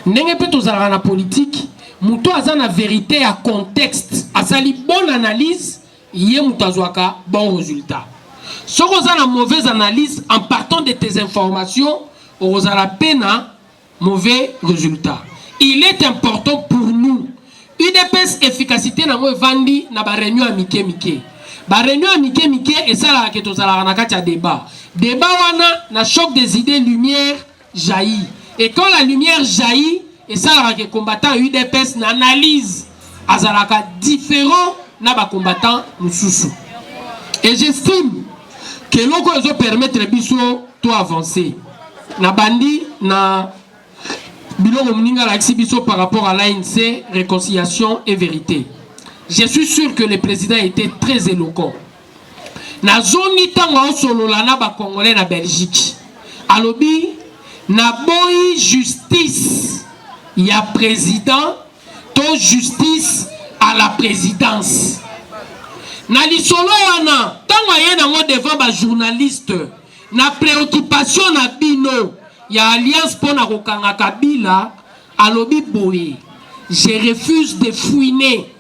N'enge peut aux à la politique muto aza na vérité à contexte à sali bonne analyse yé mutazwaka bon résultat. Si vous avez une mauvaise analyse en partant de tes informations, vous avez la peine à mauvais résultat. Il est important pour nous. UDPS efficacité na mo vandi na ba réunion amike mike. Ba réunion amike mike et ça là que to sala na kati ya débat. Débat wana na choc des idées lumière jaillit. Et quand la lumière jaillit et ça là que combattant UDPS na analyse azalaka différent na ba combattant mususu. Et j'estime que l'on peut permettre biso to avancer. Na bandi na biloko mninga la biso par rapport à l'ANC, réconciliation et vérité. Je suis sûr que le président était très éloquent. Na zoni tango solo la na ba congolais na Belgique. Alobi na boy justice ya président to justice à la présidence. Na lisolo wana tango yena ngo devant ba journaliste na préoccupation na bino ya alliance pour na kokanga Kabila alobi boye je refuse de fouiner.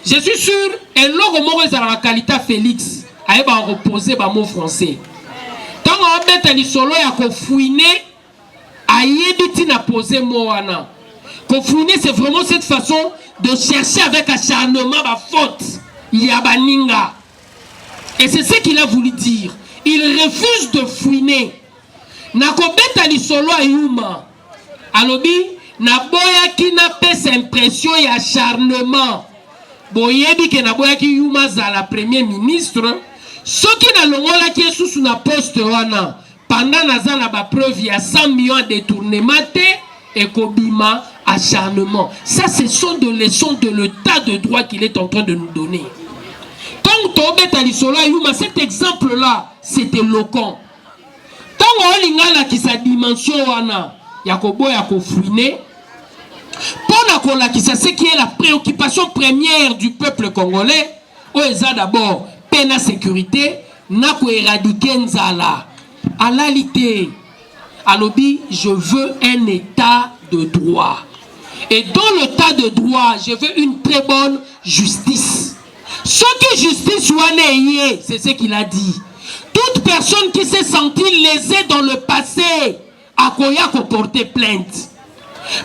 Je suis sûr et logo moko ezala la qualité Félix ayeba reposer ba mot français tango obeta lisolo ya ko fouiner ayebi tina poser mot wana ko fouiner c'est vraiment cette façon de chercher avec acharnement ba faute Yabaninga. Et c'est ce qu'il a voulu dire. Il refuse de fouiner. Nakobeta li solo ayuma. Alobi, naboya ki na pese impression et acharnement. Boyebi ke naboya ki yuma za la premier ministre. Ce qui na longola ki sous na poste wana. Pendant naza na ba preuve ya 100 millions de détournement et kobima acharnement. Ça, ce sont des leçons de l'état de droit qu'il est en train de nous donner. Quand Tobet Alisola Yuma, cet exemple-là, c'est éloquent. Quand on lingala qui sa dimension wana, yakobo yako fouiner, pour la qui ce qui est la préoccupation première du peuple congolais, oeza d'abord peine à sécurité, nako éradiquer nzala, alalité, alobi, je veux un état de droit. Et dans l'état de droit, je veux une très bonne justice. Ce qui justice c'est ce qu'il a dit. Toute personne qui s'est sentie lésée dans le passé a koya ko porter plainte.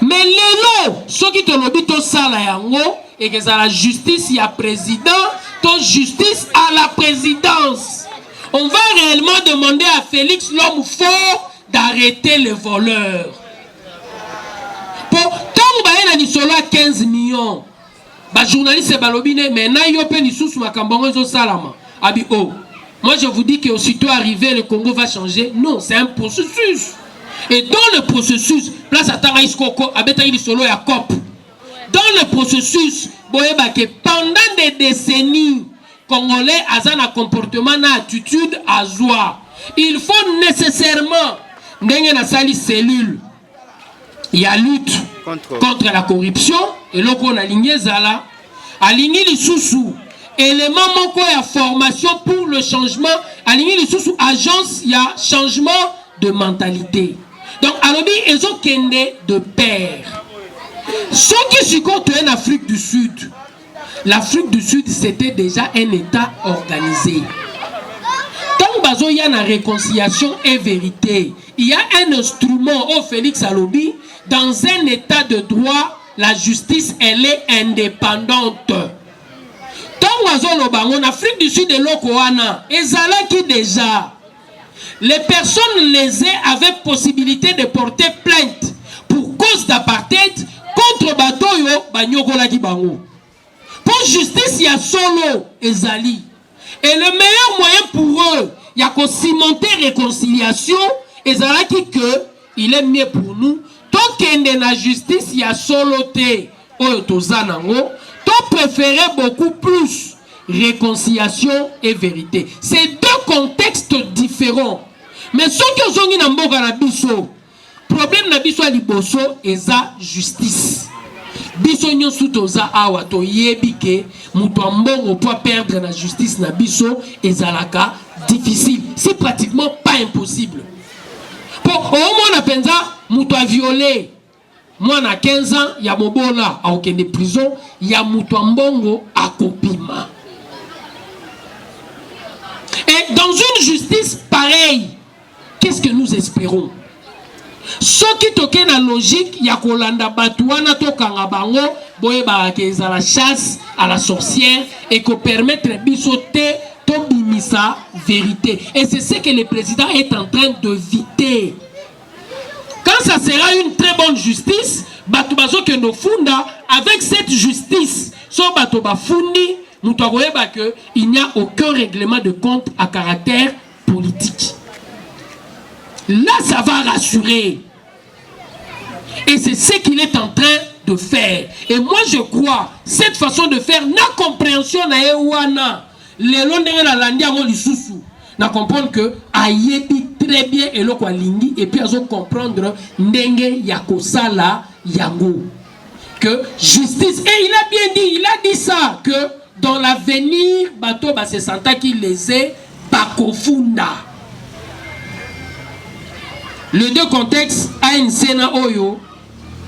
Mais lelo, ce qui te lobby to sala yango et que ça la justice il y a président, ton justice à la présidence. On va réellement demander à Félix l'homme fort d'arrêter les voleurs. Pour tant que ni solo 15 millions, bah journaliste balobine mais na yo pe ni sous makambongo zo salama. Abi oh. Moi je vous dis que aussitôt arrivé le Congo va changer. Non, c'est un processus. Et dans le processus, place à tanga iskoko abeta ni solo ya cop. Dans le processus, boyeba que pendant des décennies Congolais azan un comportement na attitude à joie. Il faut nécessairement ndenge na sali cellule. Il y a lutte contre la corruption et là on a ligné zala aligné les sous élément moko ya formation pour le changement aligné les sous agence il y a changement de mentalité. Donc alobi ils ont kende de pair. Ceux qui se comptent en Afrique du Sud, l'Afrique du Sud c'était déjà un état organisé. Tant bazo y a la réconciliation et vérité. Il y a un instrument au Félix Alobi. Dans un état de droit, la justice, elle est indépendante. En Afrique du Sud de l'Okoana, ezalaki déjà. Les personnes lésées avaient possibilité de porter plainte pour cause d'apartheid contre Batoyo Banyokolaki Bango. Pour justice, il y a solo ezali. Et le meilleur moyen pour eux, il y a qu'au cimenter réconciliation, ezalaki que il est mieux pour nous. Tant qu'il y a la justice, il y a solo te oyotozanango. Tant préférer beaucoup plus réconciliation et vérité. C'est deux contextes différents. Mais ceux qui ont dit mboka na biso, problème na biso liboso eza justice. Biso nyonso toza awa to yebike muto mbongo pour perdre la justice na biso ezalaka difficile, c'est pratiquement pas impossible. Pour au moins na penza muto a violé moi na 15 ans ya mobola a aucune prison ya muto mbongo a kopima. Et dans une justice pareille, qu'est-ce que nous espérons? Ce qui toque la logique, il y a Kolanda Batouana Tokanga Bango, Boye Barakeza la chasse à la sorcière et qu'on permette de bisoter Tobimisa vérité. Et c'est ce que le président est en train d'éviter. Quand ça sera une très bonne justice, Batoubazo Kendo Funda, avec cette justice, so Batoba Fundi, il n'y a aucun règlement de compte à caractère politique. Là, ça va rassurer. Et c'est ce qu'il est en train de faire. Et moi, je crois, cette façon de faire, na compréhension na ewana, les londres la landia mo lisusu, na comprendre que ayebi très bien eloko lingi et puis azo comprendre ndenge yakosala yango. Que justice, et il a dit ça, que dans l'avenir, bateau se senta qu'il les est bakofunda. Les deux contextes a une scène oyo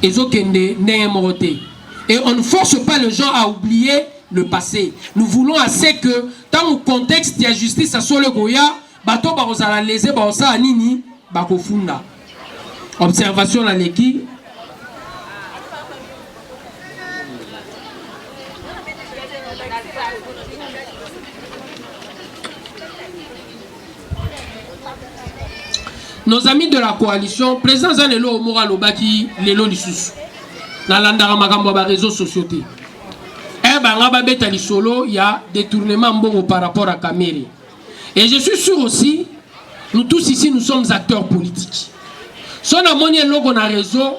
ezokende némoroté. Et on ne force pas les gens à oublier le passé. Nous voulons assez que dans le contexte de la justice à solo goya, bateau barosala lésé barosa anini bakofunda. Observation la l'équipe. Nos amis de la coalition, président Zanelo Omora Lobaki, Lelo Lissus, dans l'Andaramagambo réseaux sociaux. Eh ben, il y a détournement bon par rapport à Kamere. Et je suis sûr aussi, nous tous ici, nous sommes acteurs politiques. Si on a monnaie logo na réseau,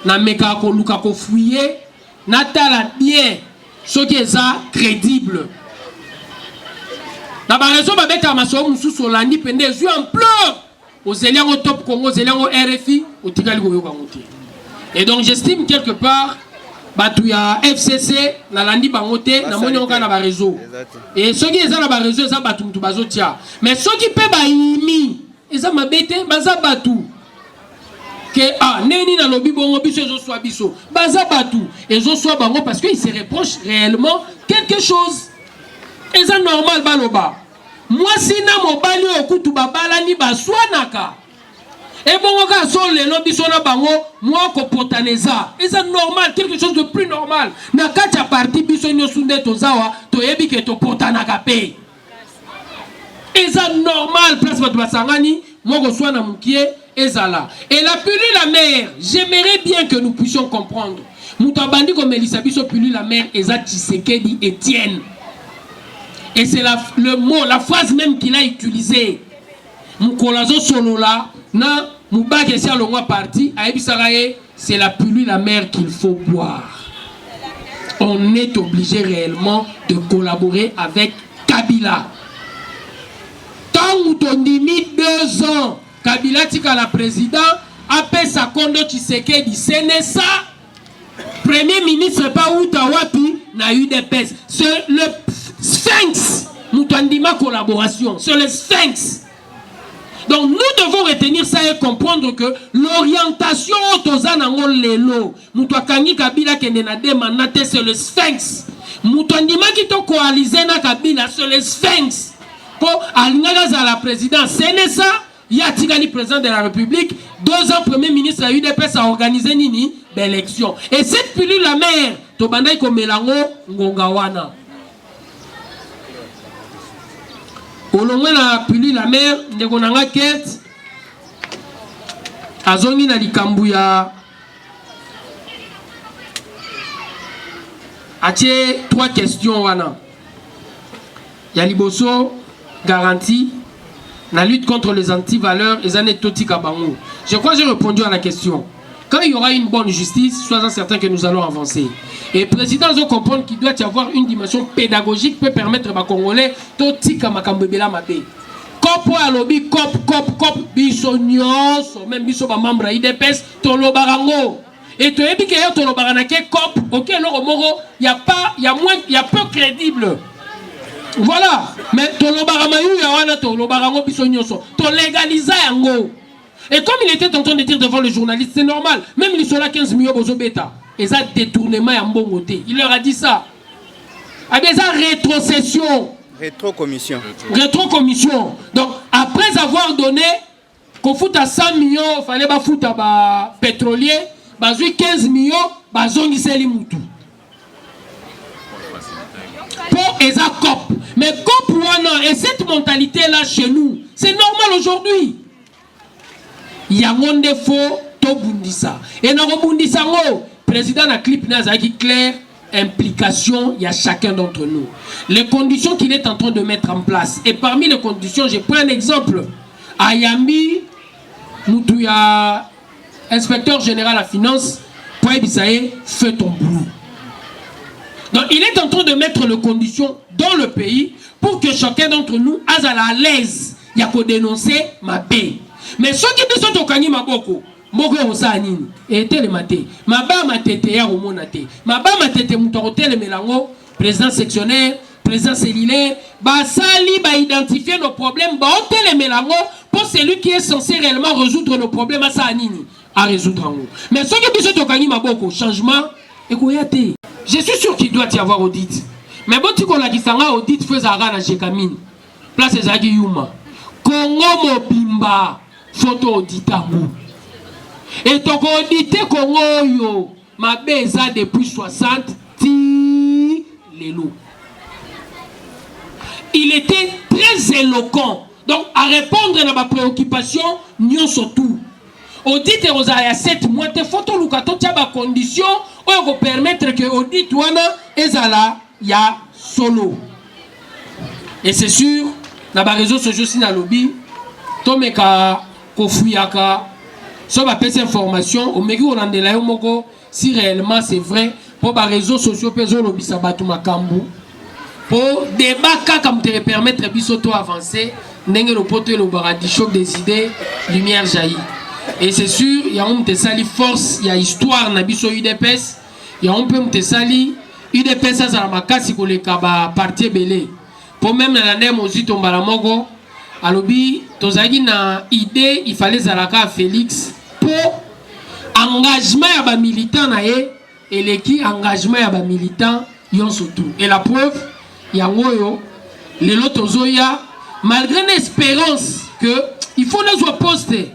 na meka ko luka ko fouiller, na tala bien, ce qui est ça crédible. Na ba réseau ba beta maso musu solandi pende yeux en pleurs. Aux élians au top Congo, aux élians au RFI, au Tigali Goyoka. Et donc j'estime quelque part, il y a FCC, na landi bangote, na moni oka na ba réseau. Et ceux qui sont na ba réseau, ça batu mutu bazotia. Mais ceux qui paient ba imi, ça m'a bêté, baza batu. Que ah neni na lobi bongo biso ezo soit biso, baza batu, ezo soit bango parce qu'ils se reprochent réellement quelque chose. Et ça normal baloba. Moi si na mobali okutu babala ni baswanaka. Et bon ka so le no biso na bango moi ko potaneza. Et ça normal, quelque chose de plus normal. Na kacha parti biso nyo sunde tozawa to yebi ke to potanaka pe. Et ça normal place batu basangani moi ko swana mukie ezala. Et la pulu la mère, j'aimerais bien que nous puissions comprendre. Mutabandi ko Melissa biso pulu la mère eza Tshisekedi Etienne. Et c'est le mot, la phrase même qu'il a utilisée. Mukolazo solola, na mubake si alongwa parti, aebisaraye, c'est la pluie la mer qu'il faut boire. On est obligé réellement de collaborer avec Kabila. Tant où on limite 2 ans, Kabila tika la président, après sa kondo Tshisekedi, ce n'est ça. Premier ministre pas Outawapi, n'a eu des pèses. C'est le Sphinx, nous tendons collaboration sur le Sphinx. Donc nous devons retenir ça et comprendre que l'orientation autozanango lelo, nous kangi Kabila kenena demanate sur le Sphinx. Nous tendons qui to coaliser na Kabila sur le Sphinx. Pour Alinaga à la présidence, c'est ça. Il y a Tigani, président de la République, 2 ans premier ministre à UDPS a organisé nini l'élection. Et cette pilule la mère, Tobandai Komelango Ngongawana. Au long de la pilule la mère, Negonanga Kate, Azoni na Likambuya. Atie 3 questions wana. Yaliboso garantie la lutte contre les antivaleurs et anecdotiques à Bango. Je crois que j'ai répondu à la question. Quand il y aura une bonne justice, soyons certains que nous allons avancer. Et le président doit comprendre qu'il doit y avoir une dimension pédagogique pour permettre aux Congolais de tika makambebela mabe. Cop à lobby, cop, biso nyos, même biso ba membre IDPS, tolo barango. Et tu es dit que tolo baranake cop, ok, alors au moro, il y a peu crédible. Voilà, mais to lobaramayou ya wana to lobarango biso nyoso to légaliser yango. Et comme il était en train de dire devant le journaliste, c'est normal, même il sont là 15 millions bozo beta. Et ça détournement ya mbongoté. Il leur a dit ça. Ah bien ça rétrocession. Rétrocommission. Donc après avoir donné qu'on fout à 100 millions, fallait ba fout à ba pétrolier, bazui 15 millions, bazongi seli mutu. Pour Eza COP. Mais COP wana, et cette mentalité-là chez nous, c'est normal aujourd'hui. Il y a un défaut, to bundisa. Et dans le bundisa, le président a clip qui clair, implication, il y a chacun d'entre nous. Les conditions qu'il est en train de mettre en place. Et parmi les conditions, je prends un exemple. Ayambi, Moutouya, inspecteur général à finance, Poye Bissaye, fais ton boulot. Donc il est en train de mettre les conditions dans le pays pour que chacun d'entre nous soit à l'aise. Il y a qu'à dénoncer ma paix. Mais ceux qui sont au Kani Maboko, Moko Osanini, et télématé, ma ba ma tete ya au monate, ma ba ma tete mutorote le mélango, président sectionnaire, président cellulaire, ba sali ba identifier nos problèmes, ba ote le mélango pour celui qui est censé réellement résoudre nos problèmes à Sanini, à résoudre en haut. Mais ceux qui sont au Kani Maboko, changement, écoutez. Je suis sûr qu'il doit y avoir audit. Mais bon, tu connais qu'il audit faisait à Jekamine. Place Zagi Yuma. Congo Mobimba. Photo auditango. Et ton audité Congo yo. Ma beza depuis 60. Ti Lelo. Il était très éloquent. Donc, à répondre à ma préoccupation, nous surtout. Audit et Rosaria 7 mois, tes photos, Lukato, tu as ma condition. On va permettre que audit wana ezala ya solo. Et c'est sûr, dans les réseaux sociaux si na lobby, tomeka kofuyaka, so ba pesa information, au meki olandela yo moko si réellement c'est vrai pour les réseaux sociaux peso lobby sabatu makambu. Pour débat comme te permettre bisoto avancer, ndenge le poto le baradi choc des idées, lumière jaillit. Et c'est sûr, il y a un peu de force, il y a histoire na biso UDPS, il y a un peu de sali UDPS ça la makasi ko le kaba parti belé. Pour même na ndem aussi tomba la mogo, alobi tozaki na idée, il fallait zalaka Félix pour engagement ya ba militant na ye et l'équipe engagement ya ba militant yon surtout. Et la preuve, il y a ngoyo les lotozoya malgré l'espérance que il faut nous poster.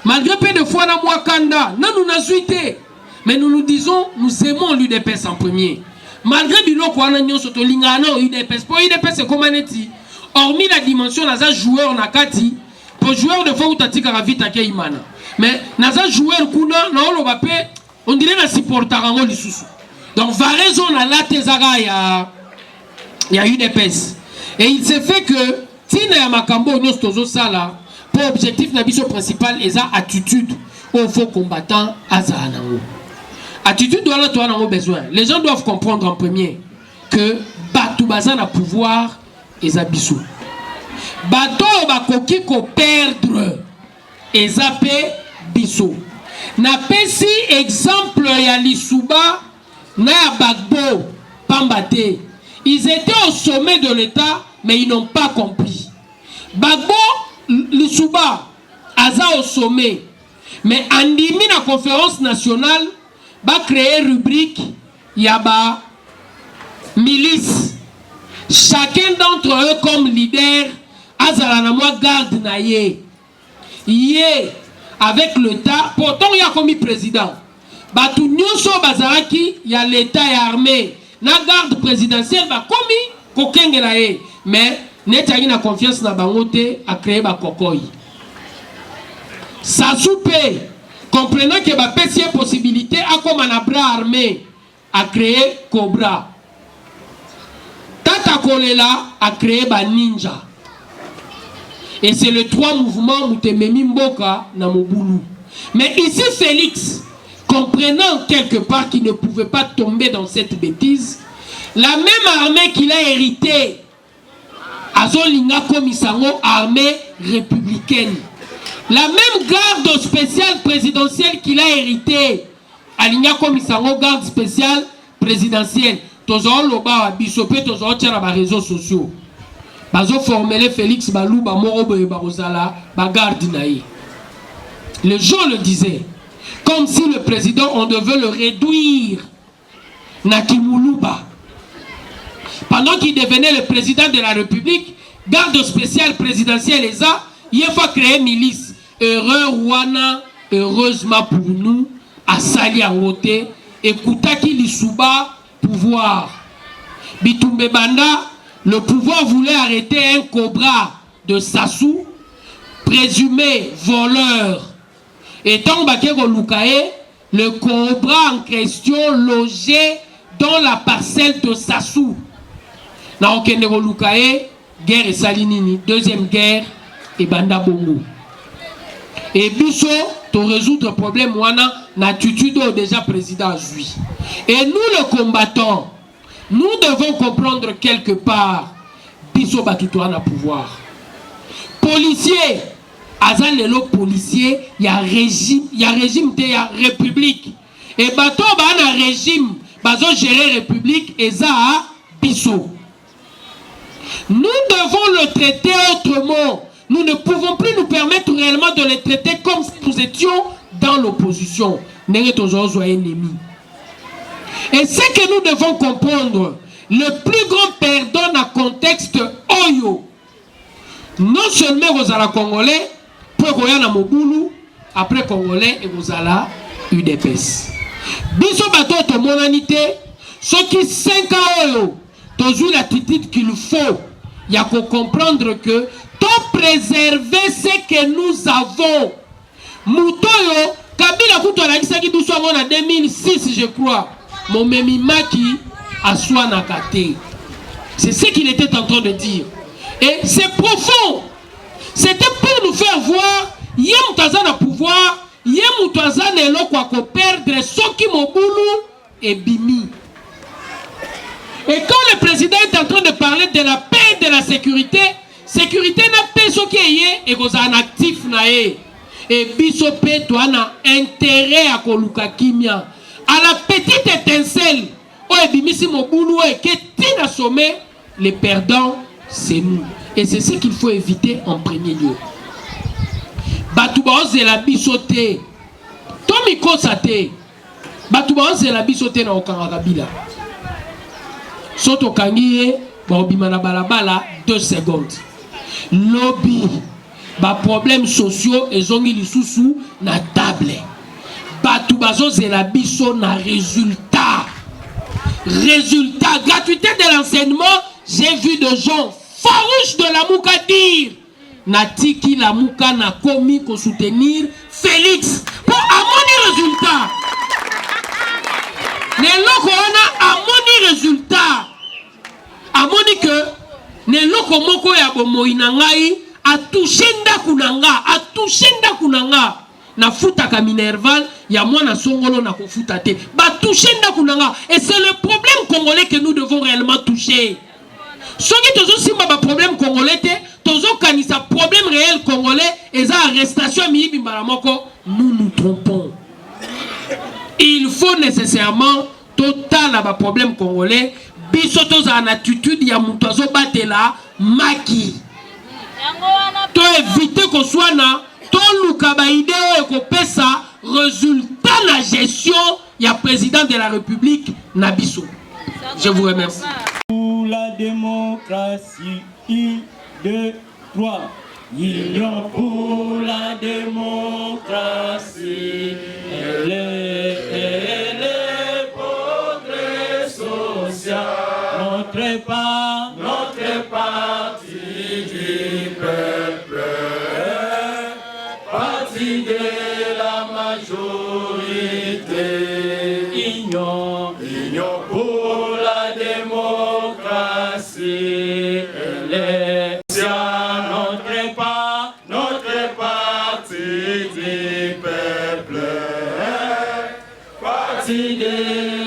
Malgré peu de fois dans Mwakanda, nous n'avons suité. Mais nous nous disons, nous aimons l'UDPS en premier. Malgré biloko wana nyonso to lingana UDPS. Pour UDPS c'est comment neti. Hormis la dimension naza joueur nakati, pour joueur de fois utatika ravita ke imana. Mais naza joueur kuna na olo bape, on dirait na supporter ngo lisusu. Donc va raison na la tezara ya UDPS. Et il s'est fait que tina ya makambo nyonso tozo sala. Pour objectif nabiso principal est la attitude au faux combattant à Zahanango. Attitude doit avoir besoin. Les gens doivent comprendre en premier que Batou Bazan a pouvoir et Zabissou. Bato Bakoki ko perdre et Zapé Bissou. Na pesi exemple ya Lissouba na Bagbo Pambate. Ils étaient au sommet de l'État mais ils n'ont pas compris. Bagbo Lissouba Aza au sommet. Mais Andimi la conférence nationale va créer rubrique Yaba milice. Chacun d'entre eux comme leader azala na moi garde na ye. Yé avec l'État, pourtant il y a commis président. Batu nyonso bazaraki, il y a l'État et l'armée. Na garde présidentielle ba commis kokengela ye. Mais netaki na confiance na bangote a créé ba kokoy. Ça soupe, comprenant que ba pesi possibilité a comme un bras armé a créé Cobra. Tata Kolela a créé ba ninja. Et c'est le 3 mouvements Moutememi Mboka na Mobulu. Mais ici Félix, comprenant quelque part qu'il ne pouvait pas tomber dans cette bêtise, la même armée qu'il a héritée, Azolinga Komisango, armée républicaine, la même garde spéciale présidentielle qu'il a héritée, Alinga Komisango, garde spéciale présidentielle, Tozo Loba, Bisopé, Tozo Tchara, réseaux sociaux. Bazo formé Félix Balou, Morobo et Barozala, Bagarde Naï. Le jour le disait, comme si le président, on devait le réduire. Nakimoulouba. Pendant qu'il devenait le président de la République, garde spéciale présidentielle, il faut créer milice. Heureux Rwanda, heureusement pour nous, à Sali Angote, et Koutaki Lissouba, pouvoir. Bitumbe Banda, le pouvoir voulait arrêter un cobra de Sassou, présumé voleur. Et tant Bakero Lukae, le cobra en question logé dans la parcelle de Sassou. Na Okendero Lukae, guerre et Salinini, deuxième guerre et Banda Bongo. Et Bisso, pour résoudre le problème, Wana, n'a tutudo déjà président à Jui. Et nous le combattons. Nous devons comprendre quelque part, Bisso Batutouana pouvoir. Policier, Azalelo policier, il y a régime, il y a république. Et bateau, il y a régime, bazo gérer république, et ça, Bisso. Nous devons le traiter autrement. Nous ne pouvons plus nous permettre réellement de les traiter comme si nous étions dans l'opposition. N'est toujours ennemi. Et ce que nous devons comprendre, le plus grand perdant dans le contexte Oyo, non seulement aux ala Congolais, pour Koyana Mobulu, après Congolais et aux ala UDPS. Biso bateau de monanité, ceux qui 5 ans Oyo, toujours l'attitude qu'il faut, il y a qu'à comprendre que tout préserver ce que nous avons. Moutoyo, Kabila Koutola Kisaki Doussouamon en 2006, je crois. Mon Memimaki a Nakate. C'est ce qu'il était en train de dire. Et c'est profond. C'était pour nous faire voir, Yem Tazana pouvoir, Yem Tazana Eloko à perdre ce qui Mobulu et Bimi. Et quand le président est en train de parler de la paix et de la sécurité, sécurité n'a pas ce qui est et qu'on a un actif naé. Et Bisopé, toi, a intérêt à Koluka Kimia. À la petite étincelle, les perdants, c'est nous. Et c'est ce qu'il faut éviter en premier lieu. Batouba c'est la bisoté. Tomi Kosate. Batouba c'est la bisoté na Okangarabila. Soto Kangiye, Bobimana Balabala, 2 secondes. Lobby, problèmes sociaux et zongi lisusu na table. Batoubazo c'est la biso na résultat. Résultat, gratuité de l'enseignement, j'ai vu des gens farouches de la Mouka dire Natiki la Mouka n'a commis pour soutenir Félix pour amoni résultat. Neloko on a amoni résultat. Amoni que Neloko moko ya bomoinangai a touché ndakunanga, a touché ndakunanga. Na futa ka Minerval, ya mwana songolo na kofuta te. Ba toucher ndakunanga. Et c'est le problème congolais que nous devons réellement toucher. Soki tozo simba ba problème congolais te, tozo kanisa problème réel congolais et ça arrestation mi bimbala moko, nous nous trompons. Il faut nécessairement total ba problème congolais, biso toza en attitude ya mutozo batela maki. To éviter qu'on soit na tout le cabaïdé et résultat de la gestion, il y a président de la République, Nabiso. Je vous remercie. Pour la démocratie de 3. Union pour la démocratie et les progrès sociaux. Notre parti du peuple, parti de la majorité. Union pour la démocratie et les notre parti du peuple, parti de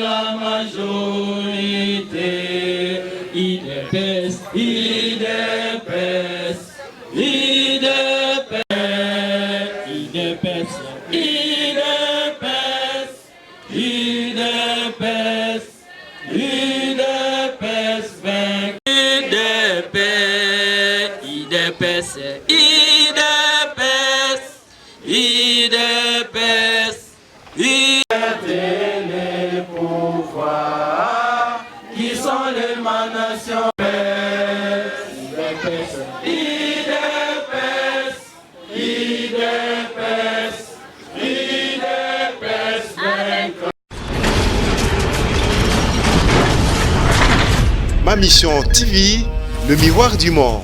la majorité. IDPS, IDPS, IDPS, IDPS, IDPS, IDPS, IDPS, IDPS, IDPS, IDPS, les pouvoirs qui sont l'émanation. IDPS, IDPS, IDPS, IDPS, Ma Mission TV, le miroir du monde.